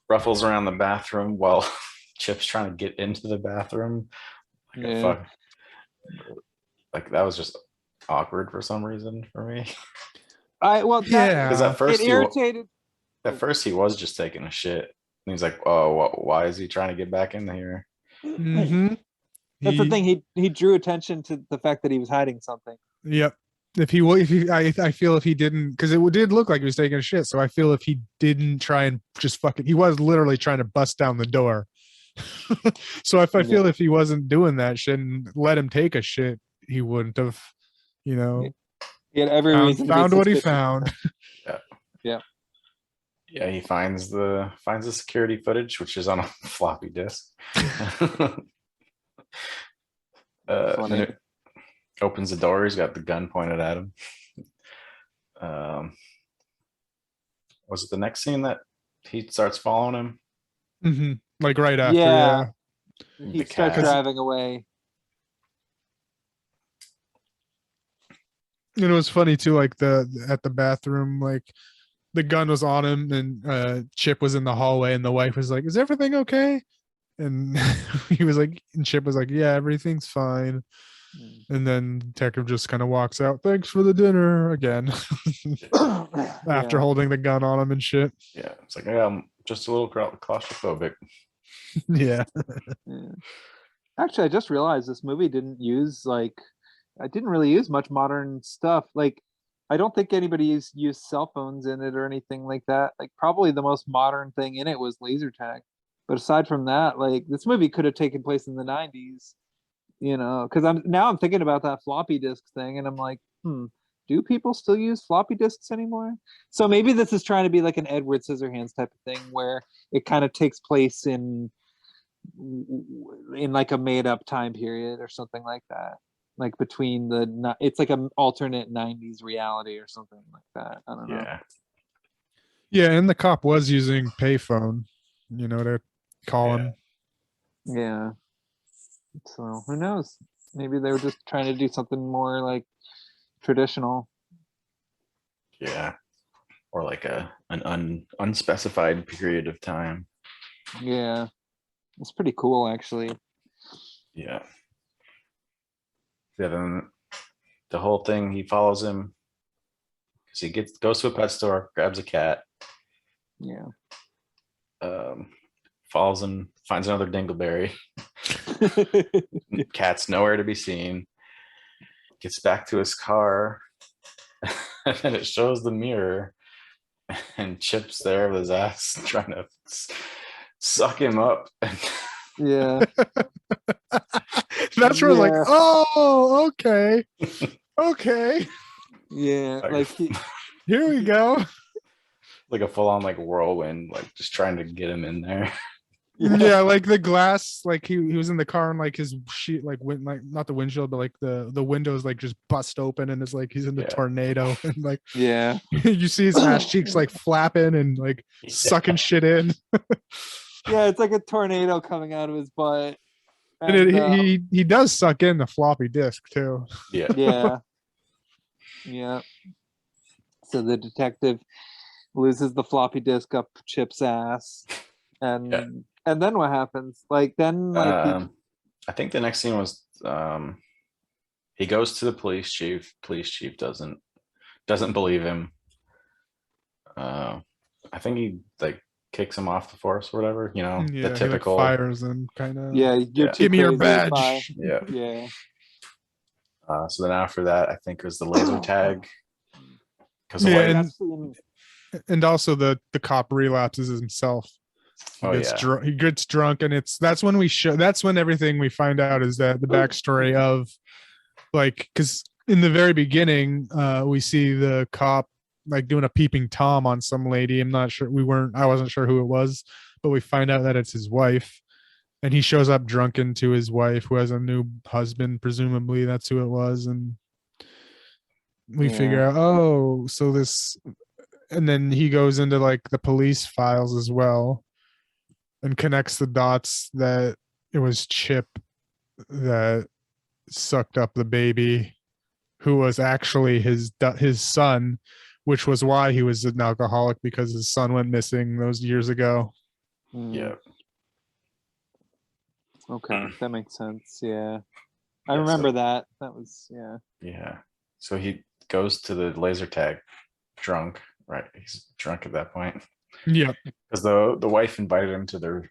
Ruffles around the bathroom while Chip's trying to get into the bathroom. Like yeah. fuck. Like that was just awkward for some reason for me. Yeah. Because It irritated. at first he was just taking a shit. And he's like, "Oh, why is he trying to get back in here?" Mm-hmm. That's the thing. He drew attention to the fact that he was hiding something. Yep. I feel if he didn't, because it did look like he was taking a shit. So I feel if he didn't try and just fucking, he was literally trying to bust down the door. So if I feel if he wasn't doing that shit and let him take a shit, he wouldn't have, He had every reason to be found what he suspicious. found. Yeah. Yeah, he finds the security footage, which is on a floppy disk. And then it opens the door. He's got the gun pointed at him. Was it the next scene that he starts following him? Mm-hmm. Like right after, Yeah. yeah. He The starts cat. driving away. And it was funny too, like at the bathroom, like the gun was on him and Chip was in the hallway and the wife was like, "Is everything okay?" And he was like, and Chip was like, "Yeah, everything's fine." And then detective just kind of walks out, "Thanks for the dinner," again. After holding the gun on him and shit. Yeah, it's like, yeah, I'm just a little claustrophobic. Yeah. Yeah. Actually, I just realized this movie didn't use I didn't really use much modern stuff. Like I don't think anybody used cell phones in it or anything like that. Like probably the most modern thing in it was laser tag. But aside from that, like this movie could have taken place in the 90s, because I'm thinking about that floppy disk thing and I'm like, do people still use floppy disks anymore? So maybe this is trying to be like an Edward Scissorhands type of thing where it kind of takes place in like a made up time period or something like that, like between it's like an alternate 90s reality or something like that. I don't know. Yeah. Yeah, and the cop was using payphone, to call Yeah. him. Yeah. So who knows? Maybe they were just trying to do something more like traditional. Yeah. Or like an unspecified period of time. Yeah. It's pretty cool actually. Yeah. Yeah, then the whole thing, he follows him because he goes to a pet store, grabs a cat, Yeah. follows him, finds another dingleberry. Cat's nowhere to be seen. Gets back to his car, and then it shows the mirror, and Chip's there with his ass trying to suck him up. Yeah. That's where I was like, Yeah. oh, okay. Okay. Yeah. Like Here we go. Like a full-on like whirlwind, like just trying to get him in there. Yeah, like the glass, like he was in the car and like his sheet like went like not the windshield, but like the windows like just bust open and it's like he's in the tornado and like Yeah. you see his ass cheeks like flapping and like sucking shit in. Yeah, it's like a tornado coming out of his butt. And he does suck in the floppy disk too. Yeah. Yeah. Yeah. So the detective loses the floppy disk up Chip's ass. And then what happens? Like then like I think the next scene was he goes to the police chief. Police chief doesn't believe him. I think he like kicks him off the force or whatever, the typical he, like, fires and kind of give me your badge. Yeah. So then after that, I think it was the laser tag. Because and also the cop relapses himself. He gets drunk, and that's when everything we find out is that the backstory of like, because in the very beginning we see the cop like doing a peeping tom on some lady. I wasn't sure who it was, but we find out that it's his wife, and he shows up drunken to his wife who has a new husband, presumably that's who it was, and we figure out and then he goes into like the police files as well and connects the dots that it was Chip that sucked up the baby, who was actually his son, which was why he was an alcoholic, because his son went missing those years ago. Yeah. Okay, that makes sense. Yeah. I remember that. That was Yeah. So he goes to the laser tag drunk, right? He's drunk at that point. Yeah. Because the wife invited him to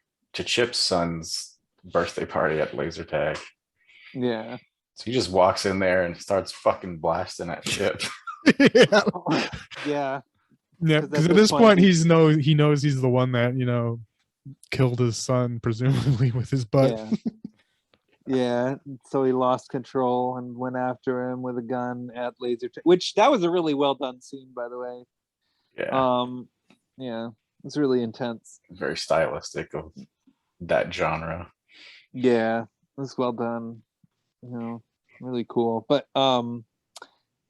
Chip's son's birthday party at laser tag. Yeah. So he just walks in there and starts fucking blasting at Chip. Yeah. Yeah, because at this point he knows he's the one that, killed his son, presumably with his butt. Yeah. So he lost control and went after him with a gun at laser tag, which that was a really well done scene, by the way. Yeah. It's really intense. Very stylistic of that genre. Yeah, it's well done. Really cool. But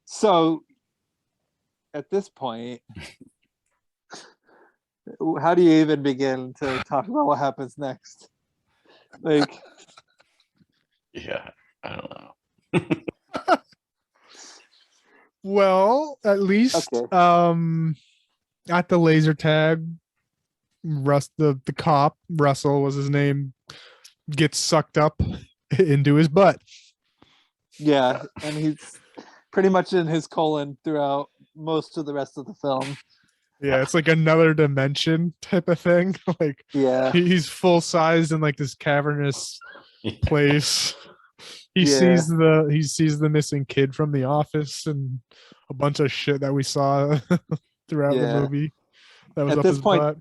so at this point, how do you even begin to talk about what happens next? Like, yeah, I don't know. Well, at least at the laser tag, the cop, Russell was his name, gets sucked up into his butt. Yeah, and he's pretty much in his colon throughout most of the rest of the film. Yeah, it's like another dimension type of thing. Like, yeah, he's full sized in like this cavernous place. he Yeah. sees the missing kid from The Office and a bunch of shit that we saw throughout the Yeah. movie that was At up this his point- butt.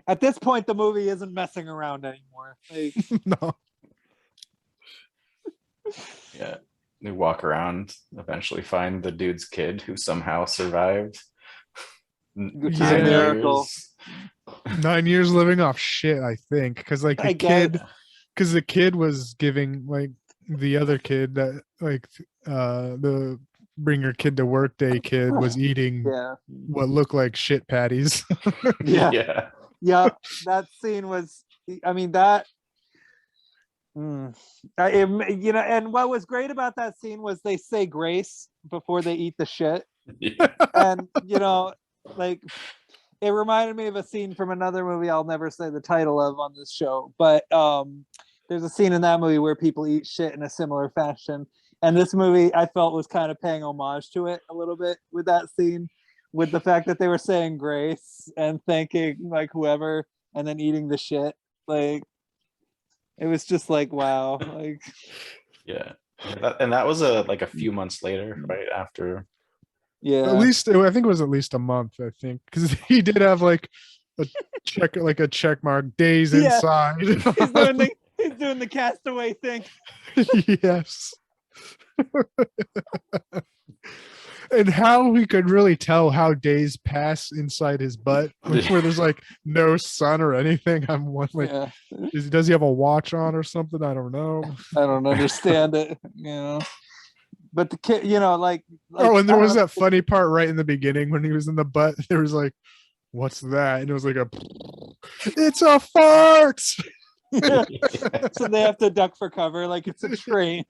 At this point, the movie isn't messing around anymore. Like, No. Yeah. They walk around, eventually find the dude's kid who somehow survived. Which is a miracle. Years. 9 years living off shit, I think, because like I the guess. kid, because the kid was giving like the other kid that like the bring your kid to work day kid was eating Yeah. what looked like shit patties. Yeah. Yeah. Yeah. That scene was, I mean, that. And what was great about that scene was they say grace before they eat the shit. Yeah. And, like, it reminded me of a scene from another movie I'll never say the title of on this show, but there's a scene in that movie where people eat shit in a similar fashion, and this movie I felt was kind of paying homage to it a little bit with that scene, with the fact that they were saying grace and thanking like whoever and then eating the shit. Like, it was just like, wow. Like, Yeah. And that was a few months later, right after. yeah. At least I think it was at least a month, I think, because he did have like a check mark days Yeah. inside. He's doing the castaway thing. Yes. And how he could really tell how days pass inside his butt, where there's like no sun or anything. I'm one like, Yeah. does he have a watch on or something? I don't know. I don't understand it, But the kid, like Oh, and there I was don't that funny part right in the beginning when he was in the butt. There was like, "What's that?" And it was like it's a fart. know. So they have to duck for cover like it's a train.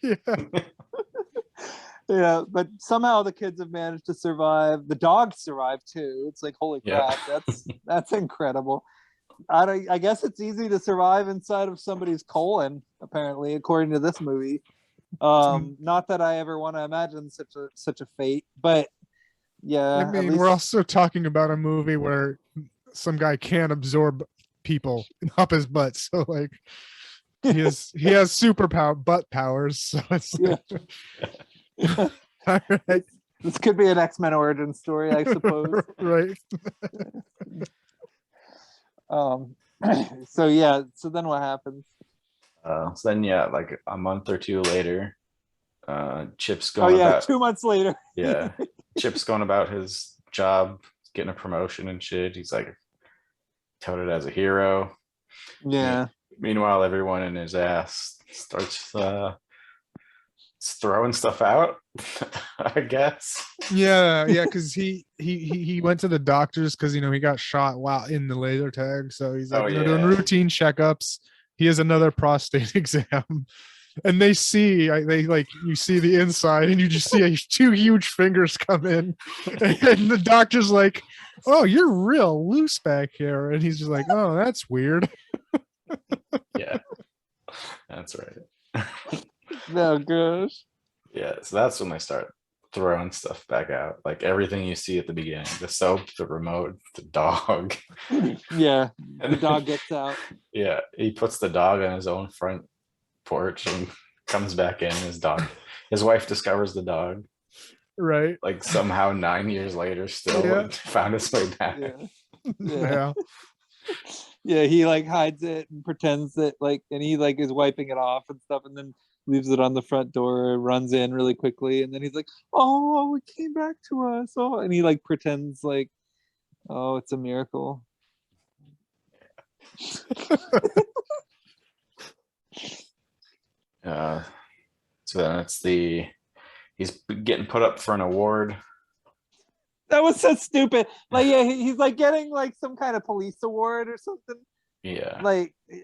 Yeah. Yeah, but somehow the kids have managed to survive. The dog survived too. It's like, holy Yeah. crap, that's incredible. I guess it's easy to survive inside of somebody's colon, apparently, according to this movie. Not that I ever want to imagine such a fate, but yeah. I at mean, least- we're also talking about a movie where some guy can't absorb people up his butt. So like he has super butt powers. So it's Yeah. all right. This could be an X-Men origin story, I suppose. Right. So yeah, so then what happens? So then, yeah, like a month or two later, Chip's Oh going yeah, about. 2 months later. Yeah, Chip's going about his job, getting a promotion and shit. He's like touted as a hero. Yeah. Meanwhile, everyone in his ass starts throwing stuff out. I guess. Yeah, because he went to the doctors because he got shot while in the laser tag. So he's like doing yeah. routine checkups. He has another prostate exam. And you see the inside, and you just see two huge fingers come in, and the doctor's like, "Oh, you're real loose back here," and he's just like, "Oh, that's weird." Yeah, that's right. Oh gosh. Yeah, so that's when they start throwing stuff back out, like everything you see at the beginning: the soap, the remote, the dog. Yeah, the dog gets out. Yeah, he puts the dog on his own front porch and comes back in. His wife discovers the dog, Right. like somehow 9 years later still Yeah. found his way back. Yeah. Yeah, he like hides it and pretends that and he is wiping it off and stuff, and then leaves it on the front door, runs in really quickly, and then he's like, "Oh, it came back to us." Oh, and he pretends oh, it's a miracle. So then he's getting put up for an award. That was so stupid. He's getting some kind of police award or something. Yeah.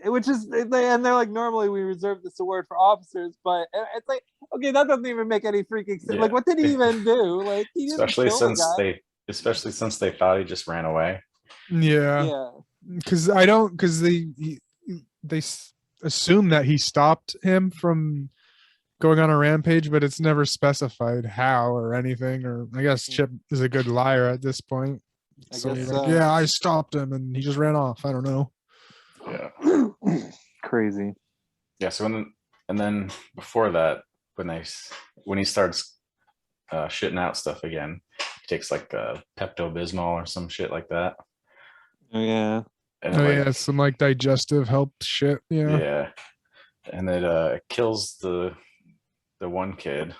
Which is, and they're like, normally we reserve this award for officers, but it's like, okay, that doesn't even make any freaking sense. Yeah. What did he even do? He didn't especially kill the since guy. they thought he just ran away. Yeah. Yeah. Because they assume that he stopped him from going on a rampage, but it's never specified how or anything. Or I guess Chip is a good liar at this point. I So guess he's so. like, yeah, I stopped him and he just ran off. I don't know. Yeah. Crazy. Yeah. So and And then before that, when he starts shitting out stuff again, he takes like Pepto-Bismol or some shit like that. Oh yeah. And Oh like, yeah, some like digestive help shit. Yeah. yeah, and it kills the one kid.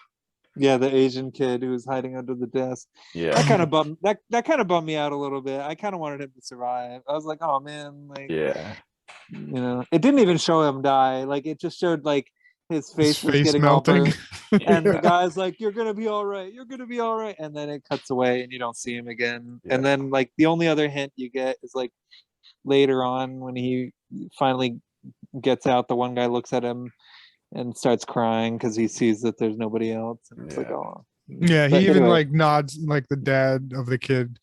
Yeah, the Asian kid who was hiding under the desk. Yeah, That kind of bummed that kind of bummed me out a little bit. I kind of wanted him to survive. I was like, oh man, like yeah, it didn't even show him die. Like it just showed like his His face was face getting all melting. burnt. And the yeah. guy's like, "You're gonna be all right. You're gonna be all right." And then it cuts away, and you don't see him again. Yeah. And then like the only other hint you get is like later on when he finally gets out, the one guy looks at him and starts crying because he sees that there's nobody else, and it's like, Yeah. oh. Yeah, But he even anyway. like nods, like the dad of the kid.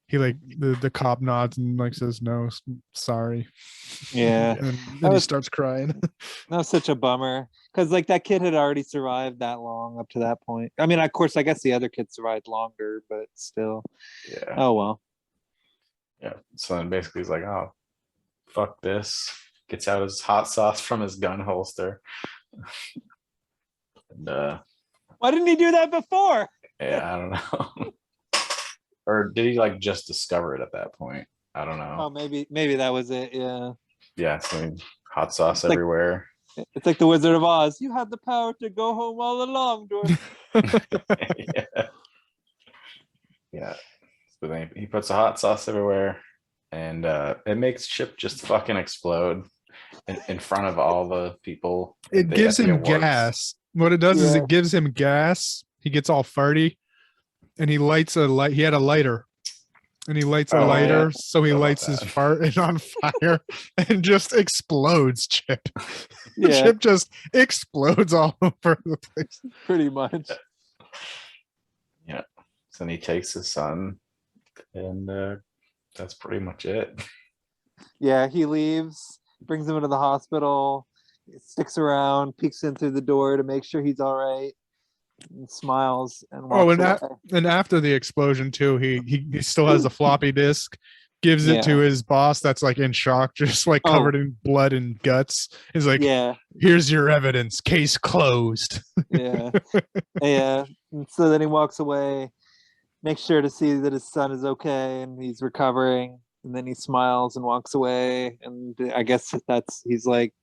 He like the cop nods and like says no, sorry. Yeah. And That then he was- starts crying. That was such a bummer because like that kid had already survived that long up to that point. I mean, of course, I guess the other kid survived longer, but still. Yeah. Oh well. Yeah. So then basically he's like, oh, fuck this. Gets out his hot sauce from his gun holster. And Why didn't he do that before? yeah, I don't know. Or did he like just discover it at that point? I don't know. Oh, maybe that was it. Yeah. Yeah, so hot sauce Like- everywhere. It's like the Wizard of Oz. You had the power to go home all along, Dorothy. Yeah. Yeah. So then he puts the hot sauce everywhere, and it makes Chip just fucking explode in front of all the people. It at the- gives at the him awards. gas. What it does is Yeah. it gives him gas. He gets all farty, and he lights a light. He had a lighter, and he lights a Oh, lighter, yeah. so he How about lights his that? fart and on fire, and just explodes. Chip. Yeah, Chip just explodes all over the place. pretty much. Yeah. So then he takes his son, and that's pretty much it. Yeah, he leaves, brings him into the hospital, sticks around, peeks in through the door to make sure he's all right, and smiles and walks Oh, and away. And after the explosion too, he still has a floppy disk. Gives it to Yeah. his boss that's like in shock, just like Oh. covered in blood and guts. He's like, Yeah, here's your evidence, case closed. yeah, yeah. And so then he walks away, makes sure to see that his son is okay and he's recovering, and then he smiles and walks away. And I guess he's like,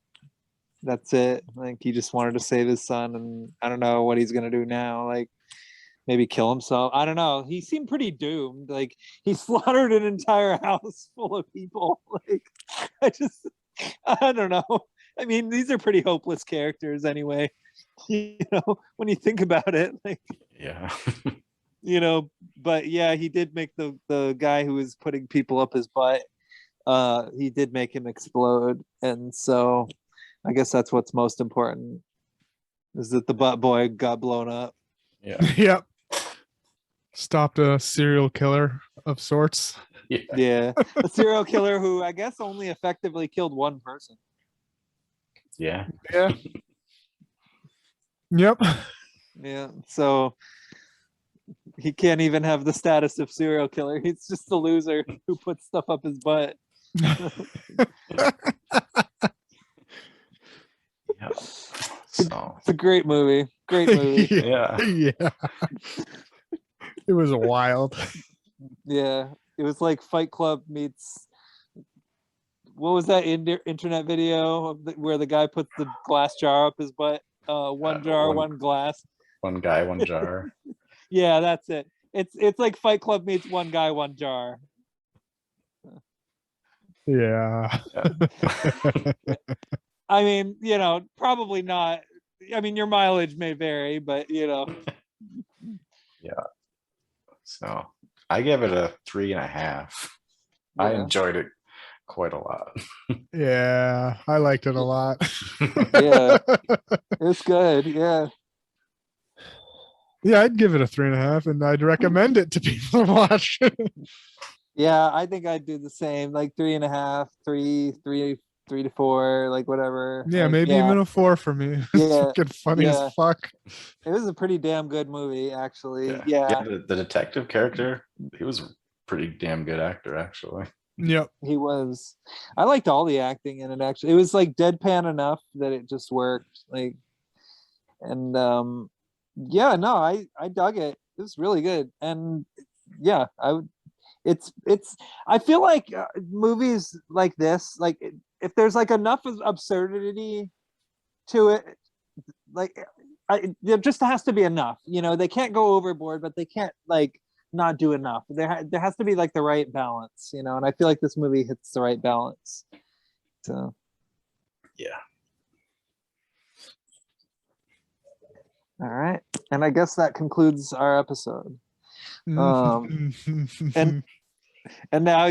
that's it. Like he just wanted to save his son, and I don't know what he's gonna do now. Like maybe kill himself. I don't know. He seemed pretty doomed. Like he slaughtered an entire house full of people. Like I don't know. I mean, these are pretty hopeless characters anyway. You know, when you think about it, like, Yeah. you know, but yeah, he did make the guy who was putting people up his butt, he did make him explode. And so I guess that's what's most important, is that the butt boy got blown up. Yeah. Yep. Stopped a serial killer of sorts. Yeah. Yeah. A serial killer who I guess only effectively killed one person. Yeah. Yeah. Yep. Yeah. So he can't even have the status of serial killer. He's just a loser who puts stuff up his butt. Yeah. So It's a great movie. Great movie. yeah. Yeah. It was wild. Yeah. It was like Fight Club meets, what was that internet video of where the guy puts the glass jar up his butt? One jar, one glass. One guy, one jar. Yeah, that's it. It's like Fight Club meets One Guy, One Jar. Yeah. I mean, you know, probably not. I mean, your mileage may vary, but you know, So I give it a 3.5. I Yeah. enjoyed it quite a lot. Yeah. I liked it a lot. Yeah. It's good. Yeah. Yeah, I'd give it a 3.5, and I'd recommend it to people to watch. Yeah, I think I'd do the same, like 3.5, 3 to 4, like whatever. Yeah, Like, maybe even a 4 for me. It's Yeah, fucking funny yeah. as fuck. It was a pretty damn good movie, actually. Yeah, The detective character, he was a pretty damn good actor, actually. Yep. he was. I liked all the acting in it, actually. It was like deadpan enough that it just worked. Like, And yeah, no, I dug it. It was really good. And yeah, I would. It's. I feel like movies like this, like if there's like enough of absurdity to it, like there just has to be enough. They can't go overboard, but they can't like not do enough. There has to be like the right balance. And I feel like this movie hits the right balance. So Yeah. all right, and I guess that concludes our episode. And now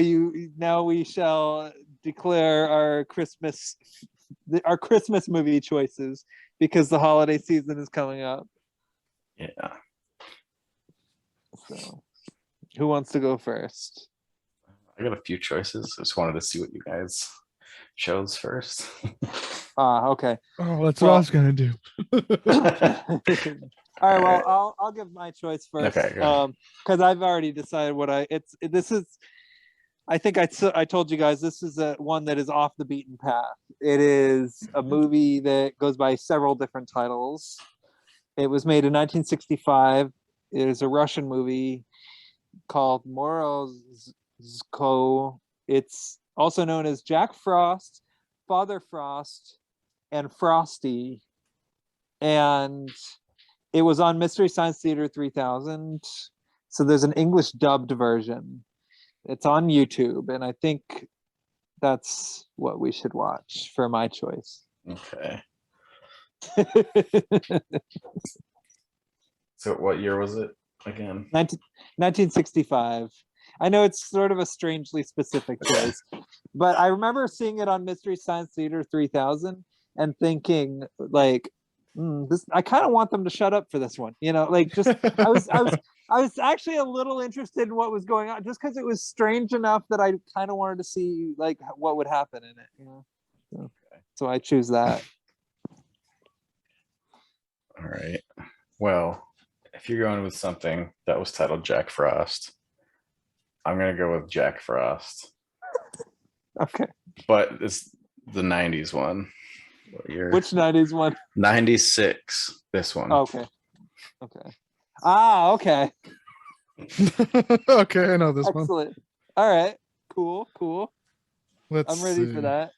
we shall declare our Christmas movie choices because the holiday season is coming up. Yeah. So, who wants to go first? I got a few choices. I just wanted to see what you guys chose first. Okay. Oh, that's what I was gonna do. All right. Well, I'll give my choice first. Okay. Because I've already decided what this is. I think I told you guys this is one that is off the beaten path. It is a movie that goes by several different titles. It was made in 1965. It is a Russian movie called Morozko. It's also known as Jack Frost, Father Frost, and Frosty. And it was on Mystery Science Theater 3000. So there's an English dubbed version. It's on YouTube, and I think that's what we should watch for my choice. Okay. So what year was it again? 1965. I know it's sort of a strangely specific choice, but I remember seeing it on Mystery Science Theater 3000 and thinking like, this. I kind of want them to shut up for this one. Like just I was actually a little interested in what was going on, just because it was strange enough that I kind of wanted to see like what would happen in it. So I choose that. All right. Well, if you're going with something that was titled Jack Frost, I'm gonna go with Jack Frost. Okay. But it's the 90s one. What year? Which 90s one? 96. This one. Okay. Okay. Okay, I know this one. Excellent. All right. Cool. Let's I'm ready see. for that.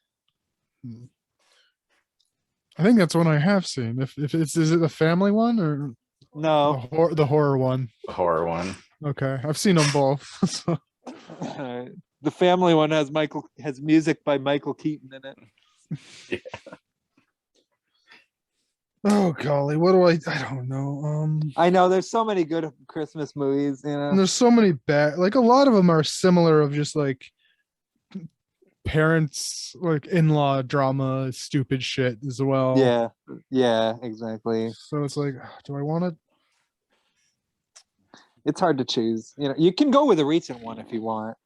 I think that's one I have seen. If it's is it a family one or No. the horror one? The horror one. Okay, I've seen them both. So. The family one has music by Michael Keaton in it. Yeah. Oh golly, what do I don't know. I know there's so many good Christmas movies, And there's so many bad, like a lot of them are similar of just like parents, like in-law drama, stupid shit as well. Yeah, exactly. So it's like, do I want to? It's hard to choose. You can go with a recent one if you want.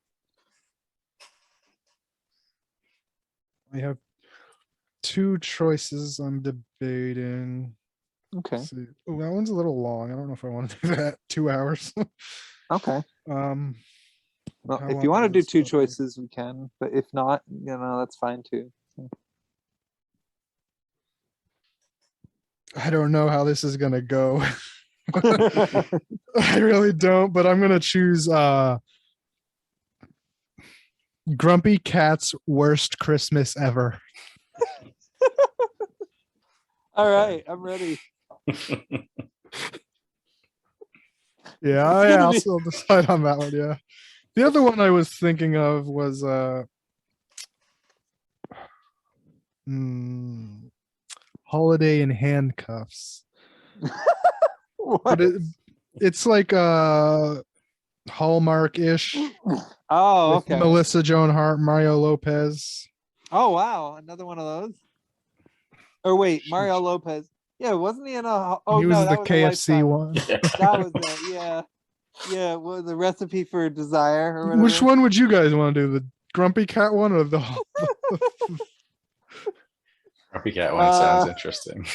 I have two choices I'm debating. Okay. Let's see. Oh, that one's a little long. I don't know if I want to do that. 2 hours. Okay. How Well, if long you want to is do this two one? choices, we can. But if not, that's fine too. I don't know how this is gonna go. I really don't, but I'm gonna choose Grumpy Cat's Worst Christmas Ever. All right, I'm ready. Yeah, I'll still decide on that one. Yeah. The other one I was thinking of was Holiday in Handcuffs. What? But it's like Hallmark-ish. Oh, with okay. Melissa Joan Hart, Mario Lopez. Oh, wow, another one of those. Or wait, Mario Lopez. Yeah, wasn't he in a? Oh He was no, the that was KFC a Lifetime. one. That was it. Yeah. What was the Recipe for Desire or whatever? Which one would you guys want to do? The Grumpy Cat one or the Grumpy Cat one sounds interesting.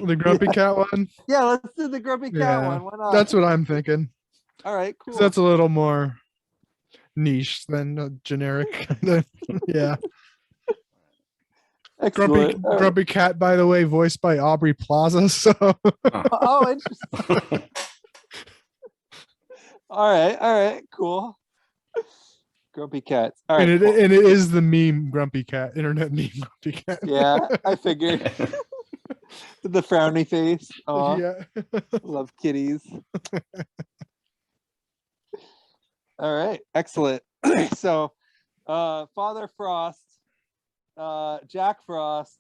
the Grumpy Cat one? Yeah, let's do the Grumpy Cat Yeah, one. Why not? that's what I'm thinking. All right, cool. 'Cause that's a little more niche than generic. Yeah. Excellent. All right. Grumpy Cat, by the way, voiced by Aubrey Plaza. So Oh, interesting. All right, cool. Grumpy cats. All right, and cool. it is the meme Grumpy Cat, internet meme Grumpy Cat. Yeah, I figured. The frowny face. Oh, Yeah. love kitties. All right, excellent. So, Father Frost, Jack Frost.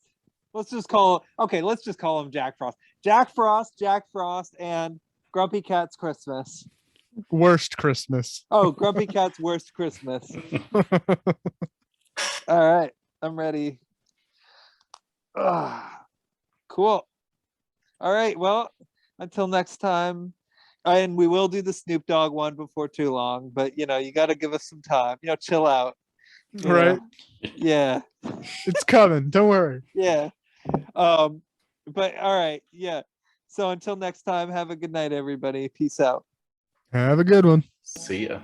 Let's just call him Jack Frost. Jack Frost, and Grumpy Cat's Christmas. Worst Christmas. Oh, Grumpy Cat's worst Christmas. All right, I'm ready. Cool. All right, well, until next time. And we will do the Snoop Dogg one before too long, but you got to give us some time. Chill out. Right. Yeah. It's coming. Don't worry. Yeah. But all right, yeah. So until next time, have a good night, everybody. Peace out. Have a good one. See ya.